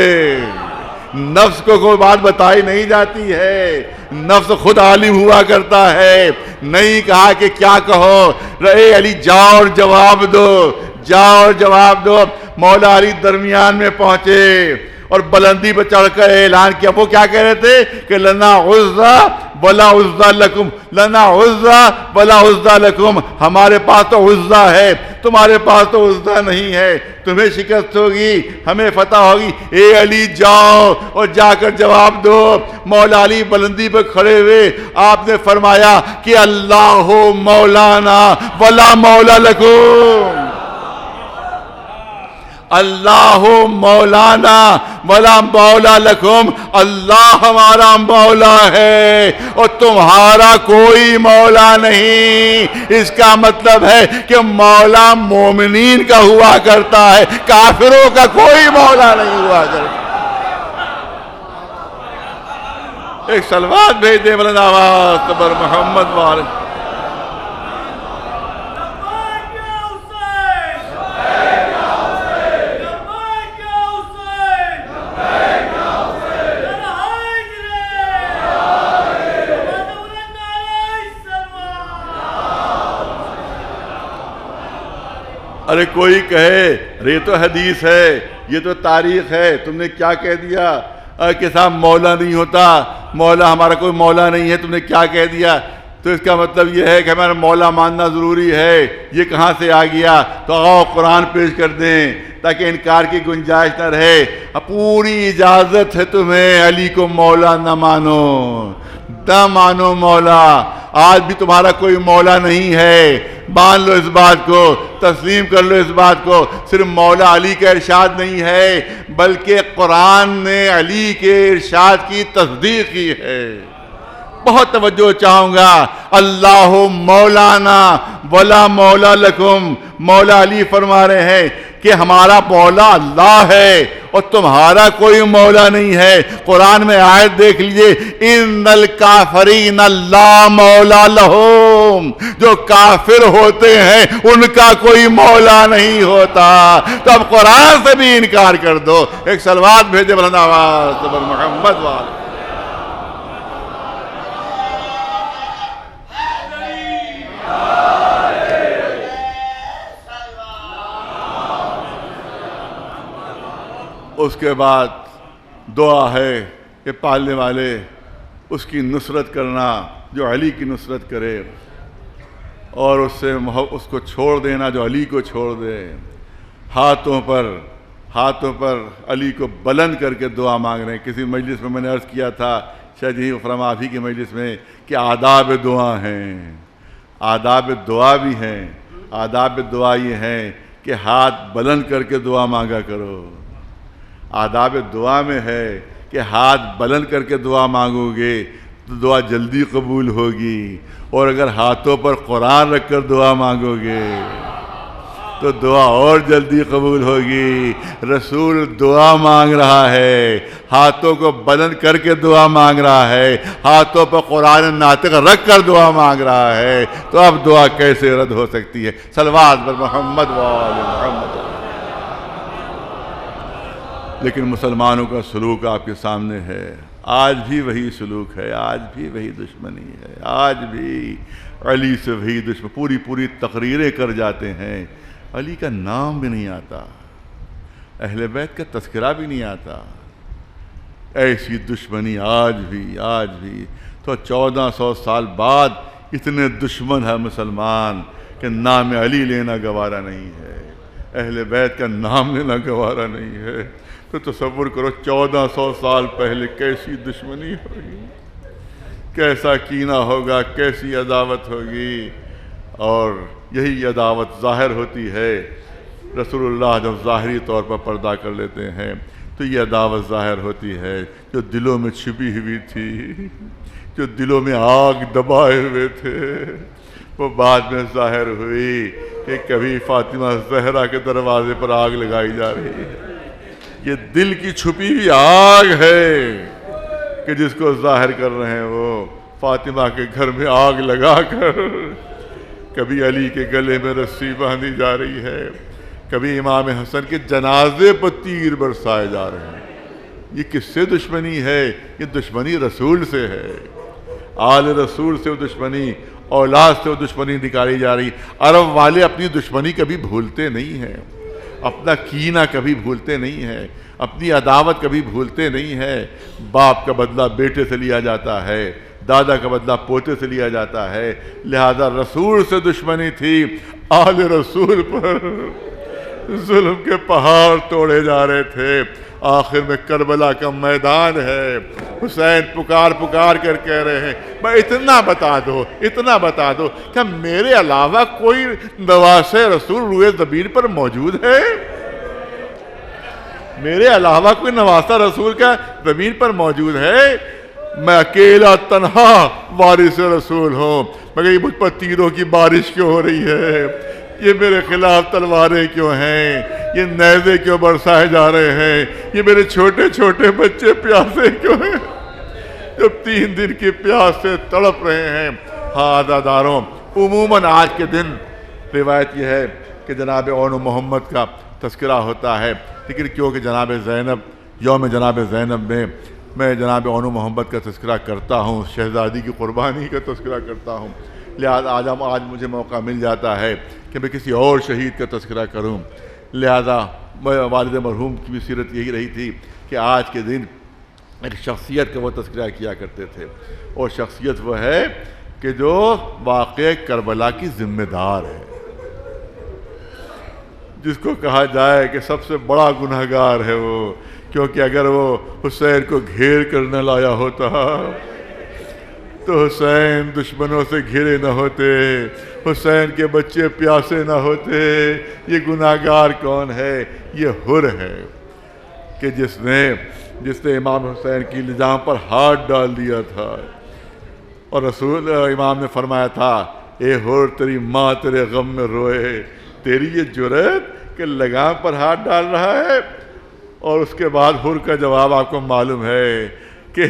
نفس کو کوئی بات بتائی نہیں جاتی ہے، نفس خود عالم ہوا کرتا ہے۔ نہیں کہا کہ کیا کہو، اے علی جاؤ اور جواب دو، جاؤ اور جواب دو۔ مولا علی درمیان میں پہنچے اور بلندی پہ چڑھ کر اعلان کیا۔ وہ کیا کہہ رہے تھے کہ لنا عزا ولا عزا لکم، لنا عزا ولا عزا لکم، ہمارے پاس تو عزا ہے، تمہارے پاس تو عزا نہیں ہے، تمہیں شکست ہوگی، ہمیں فتح ہوگی۔ اے علی جاؤ اور جا کر جواب دو۔ مولا علی بلندی پہ کھڑے ہوئے آپ نے فرمایا کہ اللہ مولانا ولا مولا لکم، اللہ مولانا ولا مولا لکم، اللہ ہمارا مولا ہے اور تمہارا کوئی مولا نہیں۔ اس کا مطلب ہے کہ مولا مومنین کا ہوا کرتا ہے، کافروں کا کوئی مولا نہیں ہوا کرتا۔ ایک صلوات بھیج دے بلند آواز پر محمد والے۔ ارے کوئی کہے ارے یہ تو حدیث ہے، یہ تو تاریخ ہے، تم نے کیا کہہ دیا کہ صاحب مولا نہیں ہوتا، مولا ہمارا کوئی مولا نہیں ہے، تم نے کیا کہہ دیا؟ تو اس کا مطلب یہ ہے کہ ہمارا مولا ماننا ضروری ہے، یہ کہاں سے آ گیا؟ تو آؤ قرآن پیش کر دیں تاکہ انکار کی گنجائش نہ رہے۔ پوری اجازت ہے تمہیں علی کو مولا نہ مانو، نہ مانو مولا، آج بھی تمہارا کوئی مولا نہیں ہے، مان لو اس بات کو، تسلیم کر لو اس بات کو۔ صرف مولا علی کا ارشاد نہیں ہے بلکہ قرآن نے علی کے ارشاد کی تصدیق کی ہے۔ بہت توجہ چاہوں گا، اللہ مولانا ولا مولا لکم، مولا علی فرما رہے ہیں کہ ہمارا مولا اللہ ہے اور تمہارا کوئی مولا نہیں ہے۔ قرآن میں آیت دیکھ لیجئے، ان الکافرین لا مولا لہم، جو کافر ہوتے ہیں ان کا کوئی مولا نہیں ہوتا۔ تو اب قرآن سے بھی انکار کر دو۔ ایک صلوات بھیجے بلند آواز پر محمد والے۔ اس کے بعد دعا ہے کہ پالنے والے اس کی نصرت کرنا، جو علی کی نصرت کرے، اور اس کو چھوڑ دینا جو علی کو چھوڑ دے۔ ہاتھوں پر علی کو بلند کر کے دعا مانگ رہے ہیں۔ کسی مجلس میں نے عرض کیا تھا، شاید یہی فرما بھی کی مجلس میں، کہ آداب دعا ہیں، آداب دعا بھی ہیں۔ آداب دعا یہ ہیں کہ ہاتھ بلند کر کے دعا مانگا کرو۔ آداب دعا میں ہے کہ ہاتھ بلند کر کے دعا مانگو گے تو دعا جلدی قبول ہوگی، اور اگر ہاتھوں پر قرآن رکھ کر دعا مانگو گے تو دعا اور جلدی قبول ہوگی۔ رسول دعا مانگ رہا ہے، ہاتھوں کو بلند کر کے دعا مانگ رہا ہے، ہاتھوں پر قرآن ناطق رکھ کر دعا مانگ رہا ہے، تو اب دعا کیسے رد ہو سکتی ہے؟ صلوات پر محمد وآل محمد۔ لیکن مسلمانوں کا سلوک آپ کے سامنے ہے، آج بھی وہی سلوک ہے، آج بھی وہی دشمنی ہے، آج بھی علی سے وہی دشمنی۔ پوری تقریریں کر جاتے ہیں، علی کا نام بھی نہیں آتا، اہل بیت کا تذکرہ بھی نہیں آتا۔ ایسی دشمنی آج بھی تو 1400 سال بعد اتنے دشمن ہے مسلمان کہ نام علی لینا گوارا نہیں ہے، اہل بیت کا نام لینا گوارا نہیں ہے۔ تو تصور کرو 1400 سال پہلے کیسی دشمنی ہوگی، کیسا کینہ ہوگا، کیسی عداوت ہوگی۔ اور یہی عداوت ظاہر ہوتی ہے۔ رسول اللہ جب ظاہری طور پر پردہ کر لیتے ہیں تو یہ عداوت ظاہر ہوتی ہے جو دلوں میں چھپی ہوئی تھی، جو دلوں میں آگ دبائے ہوئے تھے، وہ بعد میں ظاہر ہوئی کہ کبھی فاطمہ زہرا کے دروازے پر آگ لگائی جا رہی ہے۔ یہ دل کی چھپی ہوئی آگ ہے کہ جس کو ظاہر کر رہے ہیں وہ فاطمہ کے گھر میں آگ لگا کر کبھی علی کے گلے میں رسی باندھی جا رہی ہے، کبھی امام حسن کے جنازے پر تیر برسائے جا رہے ہیں۔ یہ کس سے دشمنی ہے؟ یہ دشمنی رسول سے ہے، آل رسول سے وہ دشمنی، اولاد سے وہ دشمنی نکالی جا رہی۔ عرب والے اپنی دشمنی کبھی بھولتے نہیں ہیں، اپنا کینہ کبھی بھولتے نہیں ہیں، اپنی عداوت کبھی بھولتے نہیں ہیں۔ باپ کا بدلہ بیٹے سے لیا جاتا ہے، دادا کا بدلہ پوتے سے لیا جاتا ہے، لہذا رسول سے دشمنی تھی، آل رسول پر ظلم کے پہاڑ توڑے جا رہے تھے۔ آخر میں کربلا کا میدان ہے، حسین پکار کر کہہ رہے ہیں، میں اتنا بتا دو کہ میرے علاوہ کوئی نواسے رسول روئے زمین پر موجود ہے؟ میرے علاوہ کوئی نواسہ رسول کا زمین پر موجود ہے؟ میں اکیلا تنہا وارث رسول ہوں، مگر یہ مجھ پر تیروں کی بارش کیوں ہو رہی ہے؟ یہ میرے خلاف تلواریں کیوں ہیں؟ یہ نیزے کیوں برسائے جا رہے ہیں؟ یہ میرے چھوٹے چھوٹے بچے پیاسے کیوں ہیں جب 3 دن کی پیاس سے تڑپ رہے ہیں؟ ہاں عزاداروں، عموماً آج کے دن روایت یہ ہے کہ جناب اون محمد کا تذکرہ ہوتا ہے، لیکن کیونکہ جناب زینب، یوم جناب زینب میں جناب اون محمد کا تذکرہ کرتا ہوں، شہزادی کی قربانی کا تذکرہ کرتا ہوں، لہذا آج مجھے موقع مل جاتا ہے کہ میں کسی اور شہید کا تذکرہ کروں۔ لہذا والد مرحوم کی بھی سیرت یہی رہی تھی کہ آج کے دن ایک شخصیت کا وہ تذکرہ کیا کرتے تھے، اور شخصیت وہ ہے کہ جو واقعہ کربلا کی ذمہ دار ہے، جس کو کہا جائے کہ سب سے بڑا گنہگار ہے وہ، کیونکہ اگر وہ حسین کو گھیر کر نہ لایا ہوتا تو حسین دشمنوں سے گھرے نہ ہوتے، حسین کے بچے پیاسے نہ ہوتے۔ یہ گناہگار کون ہے؟ یہ حر ہے کہ جس نے امام حسین کی لجام پر ہاتھ ڈال دیا تھا، اور رسول امام نے فرمایا تھا، اے حر تیری ماں تیرے غم میں روئے، تیری یہ جرأت کہ لگام پر ہاتھ ڈال رہا ہے، اور اس کے بعد حر کا جواب آپ کو معلوم ہے کہ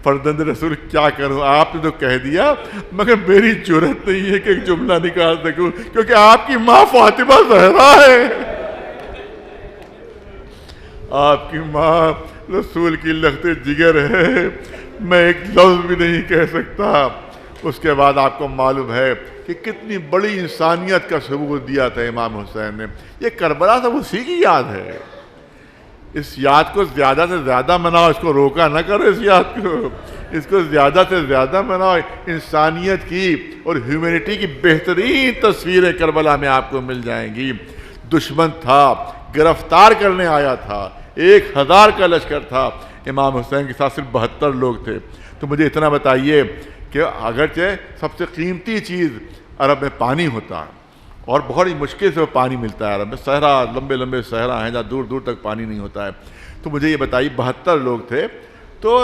فرزند رسول کیا کروں، آپ نے تو کہہ دیا مگر میری جرأت نہیں ہے کہ ایک جملہ نکال سکوں، کیونکہ آپ کی ماں فاطمہ زہرا ہے، آپ کی ماں رسول کی لخت جگر ہے، میں ایک لفظ بھی نہیں کہہ سکتا۔ اس کے بعد آپ کو معلوم ہے کہ کتنی بڑی انسانیت کا ثبوت دیا تھا امام حسین نے۔ یہ کربلا تو اسی کی یاد ہے، اس یاد کو زیادہ سے زیادہ مناؤ، اس کو روکا نہ کرو، اس یاد کو، اس کو زیادہ سے زیادہ مناؤ۔ انسانیت کی اور ہیومینٹی کی بہترین تصویریں کربلا میں آپ کو مل جائیں گی۔ دشمن تھا، گرفتار کرنے آیا تھا، 1000 کا لشکر تھا، امام حسین کے ساتھ صرف 72 لوگ تھے۔ تو مجھے اتنا بتائیے کہ اگرچہ سب سے قیمتی چیز عرب میں پانی ہوتا ہے، اور بہت ہی مشکل سے وہ پانی ملتا ہے عرب میں، صحرا، لمبے لمبے صحرا ہیں جہاں دور دور تک پانی نہیں ہوتا ہے، تو مجھے یہ بتائیے 72 لوگ تھے، تو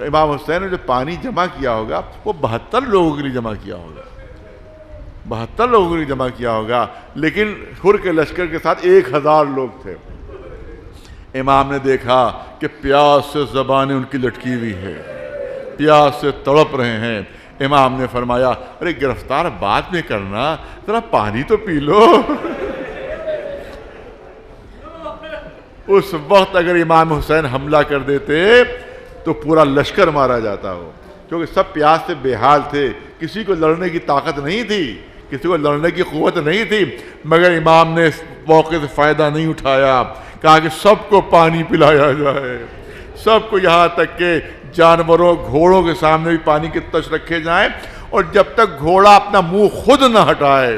امام حسین نے جو پانی جمع کیا ہوگا وہ 72 لوگوں کے لیے جمع کیا ہوگا، 72 لوگوں کے لیے جمع کیا ہوگا، لیکن حر کے لشکر کے ساتھ 1000 لوگ تھے۔ امام نے دیکھا کہ پیاس سے زبانیں ان کی لٹکی ہوئی ہے، پیاس سے تڑپ رہے ہیں۔ امام نے فرمایا ارے گرفتار بعد میں کرنا، ذرا پانی تو پی لو۔ اس وقت اگر امام حسین حملہ کر دیتے تو پورا لشکر مارا جاتا ہو، کیونکہ سب پیاس سے بے حال تھے، کسی کو لڑنے کی طاقت نہیں تھی، کسی کو لڑنے کی قوت نہیں تھی، مگر امام نے اس موقع سے فائدہ نہیں اٹھایا، کہا کہ سب کو پانی پلایا جائے، سب کو، یہاں تک کہ جانوروں، گھوڑوں کے سامنے بھی پانی کے تش رکھے جائیں، اور جب تک گھوڑا اپنا منہ خود نہ ہٹائے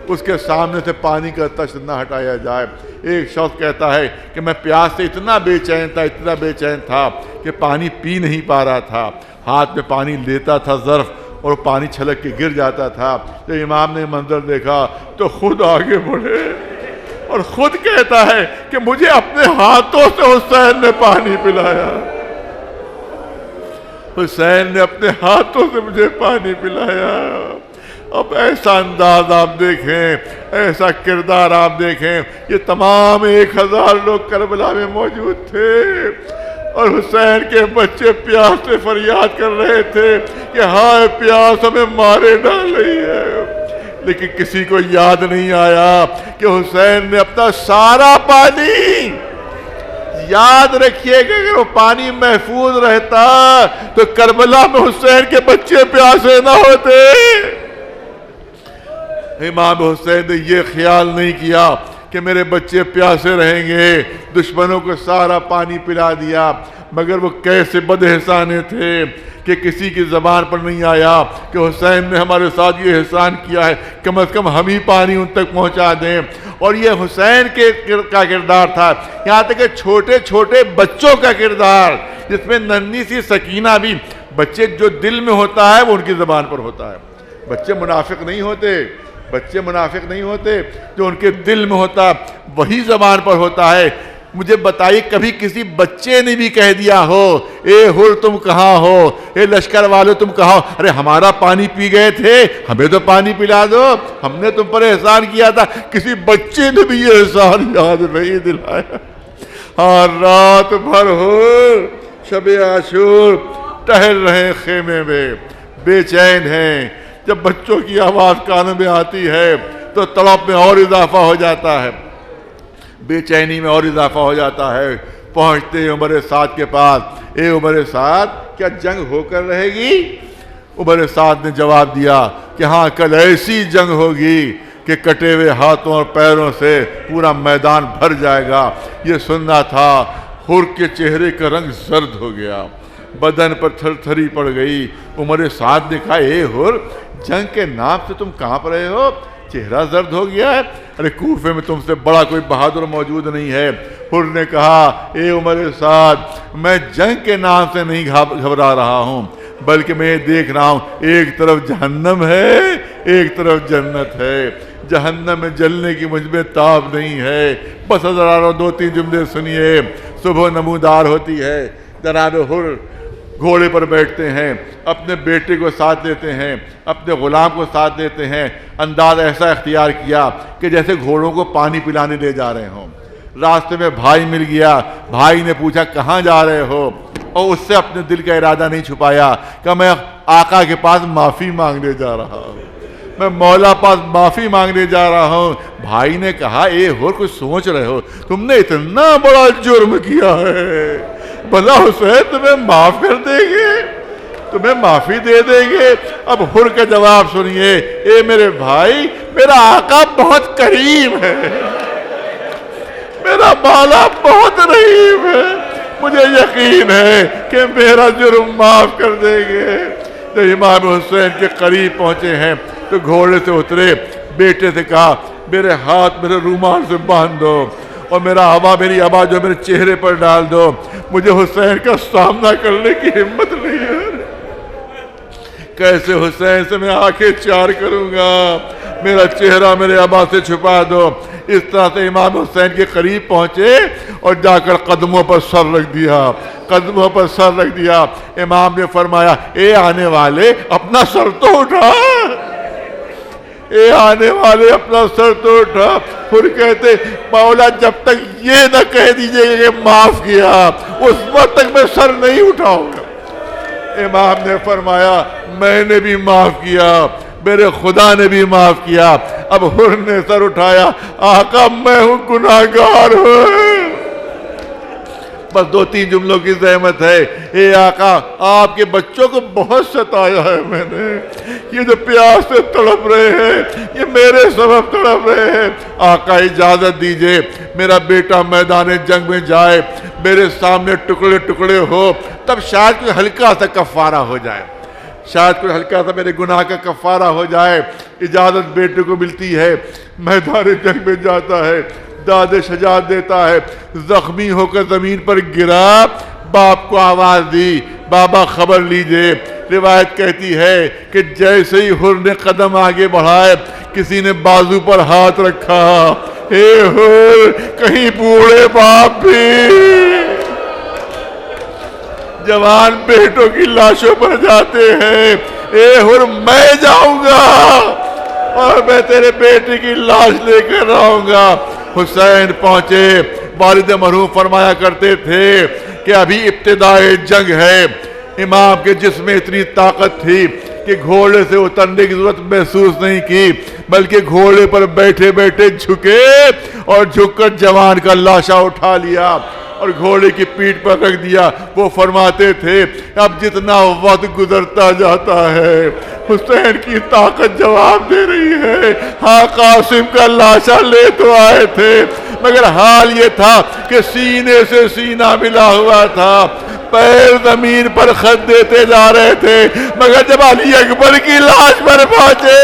اس کے سامنے سے پانی کا تش نہ ہٹایا جائے۔ ایک شخص کہتا ہے کہ میں پیاس سے اتنا بے چین تھا، اتنا بے چین تھا کہ پانی پی نہیں پا رہا تھا، ہاتھ میں پانی لیتا تھا ظرف اور پانی چھلک کے گر جاتا تھا۔ جب امام نے منظر دیکھا تو خود آگے بڑھے اور خود کہتا ہے کہ مجھے اپنے ہاتھوں سے حسین نے پانی پلایا، حسین نے اپنے ہاتھوں سے مجھے پانی پلایا۔ اب ایسا انداز آپ دیکھیں، ایسا کردار آپ دیکھیں، یہ تمام 1000 لوگ کربلا میں موجود تھے، اور حسین کے بچے پیاس سے فریاد کر رہے تھے کہ ہائے پیاس ہمیں مارے ڈال رہی ہے، لیکن کسی کو یاد نہیں آیا کہ حسین نے اپنا سارا پانی، یاد رکھیے کہ اگر وہ پانی محفوظ رہتا تو کربلا میں حسین کے بچے پیاسے نہ ہوتے۔ امام حسین نے یہ خیال نہیں کیا کہ میرے بچے پیاسے رہیں گے، دشمنوں کو سارا پانی پلا دیا، مگر وہ کیسے بد احسانے تھے کہ کسی کی زبان پر نہیں آیا کہ حسین نے ہمارے ساتھ یہ احسان کیا ہے، کم از کم ہم ہی پانی ان تک پہنچا دیں۔ اور یہ حسین کا کردار تھا، یہاں تک کہ چھوٹے چھوٹے بچوں کا کردار، جس میں ننھی سی سکینہ بھی، بچے جو دل میں ہوتا ہے وہ ان کی زبان پر ہوتا ہے، بچے منافق نہیں ہوتے، بچے منافق نہیں ہوتے، جو ان کے دل میں ہوتا وہی زبان پر ہوتا ہے۔ مجھے بتائیے کبھی کسی بچے نے بھی کہہ دیا ہو اے حر تم کہاں ہو، اے لشکر والو تم کہاں ہو، ارے ہمارا پانی پی گئے تھے ہمیں تو پانی پلا دو، ہم نے تم پر احسان کیا تھا؟ کسی بچے نے بھی یہ احسان یاد نہیں دلایا۔ ہاں رات بھر حر شب عاشور ٹہل رہے خیمے میں، بے چین ہیں، جب بچوں کی آواز کانوں میں آتی ہے تو تڑپ میں اور اضافہ ہو جاتا ہے، بے چینی میں اور اضافہ ہو جاتا ہے۔ پہنچتے عمر سعد کے پاس، اے عمر سعد کیا جنگ ہو کر رہے گی؟ عمر سعد نے جواب دیا کہ ہاں کل ایسی جنگ ہوگی کہ کٹے ہوئے ہاتھوں اور پیروں سے پورا میدان بھر جائے گا۔ یہ سننا تھا، حر کے چہرے کا رنگ زرد ہو گیا، بدن پر تھر تھری پڑ گئی۔ عمر سعد نے کہا اے حر جنگ کے نام سے تم کانپ رہے ہو، چہرہ زرد ہو گیا ہے، ارے کوفے میں تم سے بڑا کوئی بہادر موجود نہیں ہے۔ حر نے کہا اے عمر سعد میں جنگ کے نام سے نہیں گھبرا رہا ہوں، بلکہ میں یہ دیکھ رہا ہوں ایک طرف جہنم ہے ایک طرف جنت ہے، جہنم میں جلنے کی مجھ میں تاب نہیں ہے۔ بس حضرات 2-3 جملے سنیے، صبح نمودار ہوتی ہے، جناب حر گھوڑے پر بیٹھتے ہیں، اپنے بیٹے کو ساتھ لیتے ہیں، اپنے غلام کو ساتھ لیتے ہیں، انداز ایسا اختیار کیا کہ جیسے گھوڑوں کو پانی پلانے لے جا رہے ہوں۔ راستے میں بھائی مل گیا، بھائی نے پوچھا کہاں جا رہے ہو، اور اس سے اپنے دل کا ارادہ نہیں چھپایا کہ میں آقا کے پاس معافی مانگنے جا رہا ہوں، میں مولا پاس معافی مانگنے جا رہا ہوں۔ بھائی نے کہا اے ہو کچھ سوچ رہے ہو، تم نے اتنا بڑا جرم کیا ہے، بھلا حسین تمہیں معاف کر دیں گے، تمہیں معافی دے دیں گے؟ اب حر کا جواب سنیے، اے میرے بھائی، میرا آقا بہت کریم ہے، میرا مولا بہت رحیم ہے، مجھے یقین ہے کہ میرا جرم معاف کر دیں گے۔ جب امام حسین کے قریب پہنچے ہیں تو گھوڑے سے اترے، بیٹے سے کہا میرے ہاتھ میرے رومال سے باندھ دو اور میری عبا جو میرے چہرے پر ڈال دو، مجھے حسین کا سامنا کرنے کی ہمت نہیں ہے، کیسے حسین سے میں آنکھیں چار کروں گا، میرا چہرہ میرے عبا سے چھپا دو۔ اس طرح سے امام حسین کے قریب پہنچے اور جا کر قدموں پر سر رکھ دیا، قدموں پر سر رکھ دیا۔ امام نے فرمایا اے آنے والے اپنا سر تو اٹھا، اے آنے والے اپنا سر تو اٹھا۔ پھر کہتے مولا جب تک یہ نہ کہہ دیجئے کہ معاف کیا، اس وقت تک میں سر نہیں اٹھاؤں گا۔ امام نے فرمایا میں نے بھی معاف کیا، میرے خدا نے بھی معاف کیا۔ اب حر نے سر اٹھایا، آقا میں ہوں گناہگار ہوں، بس 2-3 جملوں کی زحمت ہے۔ اے آقا آپ کے بچوں کو بہت ستایا ہے میں نے، یہ جو پیاس سے تڑپ رہے ہیں یہ میرے سبب تڑپ رہے ہیں، آقا اجازت دیجئے میرا بیٹا میدان جنگ میں جائے، میرے سامنے ٹکڑے ٹکڑے ہو، تب شاید کوئی ہلکا سا کفارہ ہو جائے، شاید کوئی ہلکا سا میرے گناہ کا کفارہ ہو جائے۔ اجازت بیٹے کو ملتی ہے، میدان جنگ میں جاتا ہے، داد شجاعت دیتا ہے، زخمی ہو کر زمین پر گرا، باپ کو آواز دی بابا خبر لیجئے۔ روایت کہتی ہے کہ جیسے ہی حر نے قدم آگے بڑھائے کسی نے بازو پر ہاتھ رکھا، اے حر کہیں بوڑھے باپ بھی جوان بیٹوں کی لاشوں پر جاتے ہیں، اے حر میں جاؤں گا اور میں تیرے بیٹے کی لاش لے کر آؤں گا۔ حسین پہنچے، والد مرحوم فرمایا کرتے تھے کہ ابھی ابتدائے جنگ ہے، امام کے جسم میں اتنی طاقت تھی کہ گھوڑے سے اترنے کی ضرورت محسوس نہیں کی، بلکہ گھوڑے پر بیٹھے بیٹھے جھکے اور جھک کر جوان کا لاشا اٹھا لیا اور گھوڑے کی پیٹھ پر رکھ دیا۔ وہ فرماتے تھے اب جتنا وقت گزرتا جاتا ہے حسین کی طاقت جواب دے رہی ہے، ہاں قاسم کا لاشا لے تو آئے تھے مگر حال یہ تھا کہ سینے سے سینہ ملا ہوا تھا، پیر زمین پر خط دیتے جا رہے تھے، مگر جب علی اکبر کی لاش پر پہنچے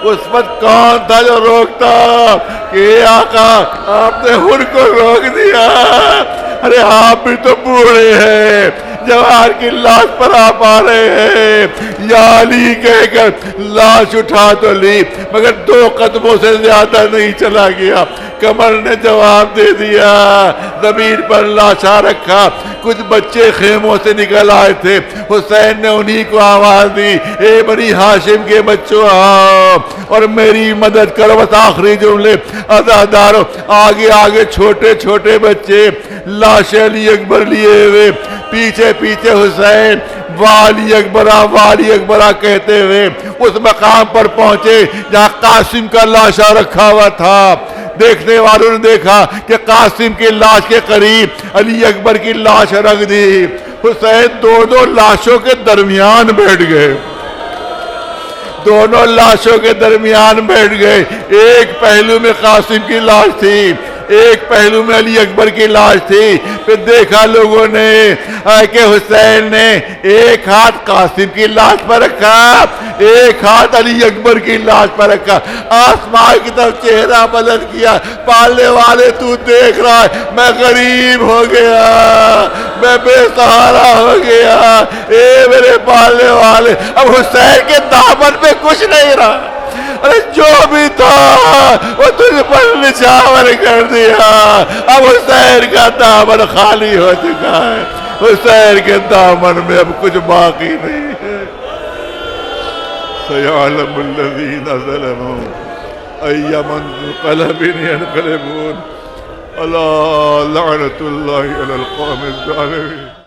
اس وقت کون تھا جو روکتا کہ آقا آپ نے حر کو روک دیا، ارے آپ بھی تو بوڑھے ہیں، جوان کی لاش پر آپ آ رہے ہیں، یا علی کہہ کر لاش اٹھا تو لی مگر 2 قدموں سے زیادہ نہیں چلا گیا، کمر نے جواب دے دیا، زمین پر لاشا رکھا۔ کچھ بچے خیموں سے نکل آئے تھے، حسین نے انہی کو آواز دی اے بنی ہاشم کے بچوں آؤ اور میری مدد کرو۔ بس آخری جملے عزادارو، آگے آگے چھوٹے چھوٹے بچے لاش علی اکبر لیے ہوئے، پیچھے پیچھے حسین، والی اکبرہ والی اکبرہ کہتے ہوئے اس مقام پر پہنچے جہاں قاسم کا لاشا رکھا ہوا تھا۔ دیکھنے والوں نے دیکھا کہ قاسم کی لاش کے قریب علی اکبر کی لاش رکھ دی، حسین دونوں لاشوں کے درمیان بیٹھ گئے، دونوں لاشوں کے درمیان بیٹھ گئے، ایک پہلو میں قاسم کی لاش تھی، ایک پہلو میں علی اکبر کی لاش تھی۔ پھر دیکھا لوگوں نے کہ حسین نے ایک ہاتھ قاسم کی لاش پر رکھا، ایک ہاتھ علی اکبر کی لاش پر رکھا، آسمان کی طرف چہرہ بلند کیا، پالنے والے تو دیکھ رہا ہے میں غریب ہو گیا، میں بے سہارا ہو گیا، اے میرے پالنے والے۔ اب حسین کے دامن میں کچھ نہیں رہا، ارے جو بھی تھا وہ تجھ پر نچھاور کر دیا، اب حسین کا دامن خالی ہو چکا ہے۔ حسین کے دامن میں اب کچھ باقی نہیں ہے. سیعلم الذین ظلموا ای منقلب ینقلبون. الا لعنۃ اللہ علی القوم الظالمین.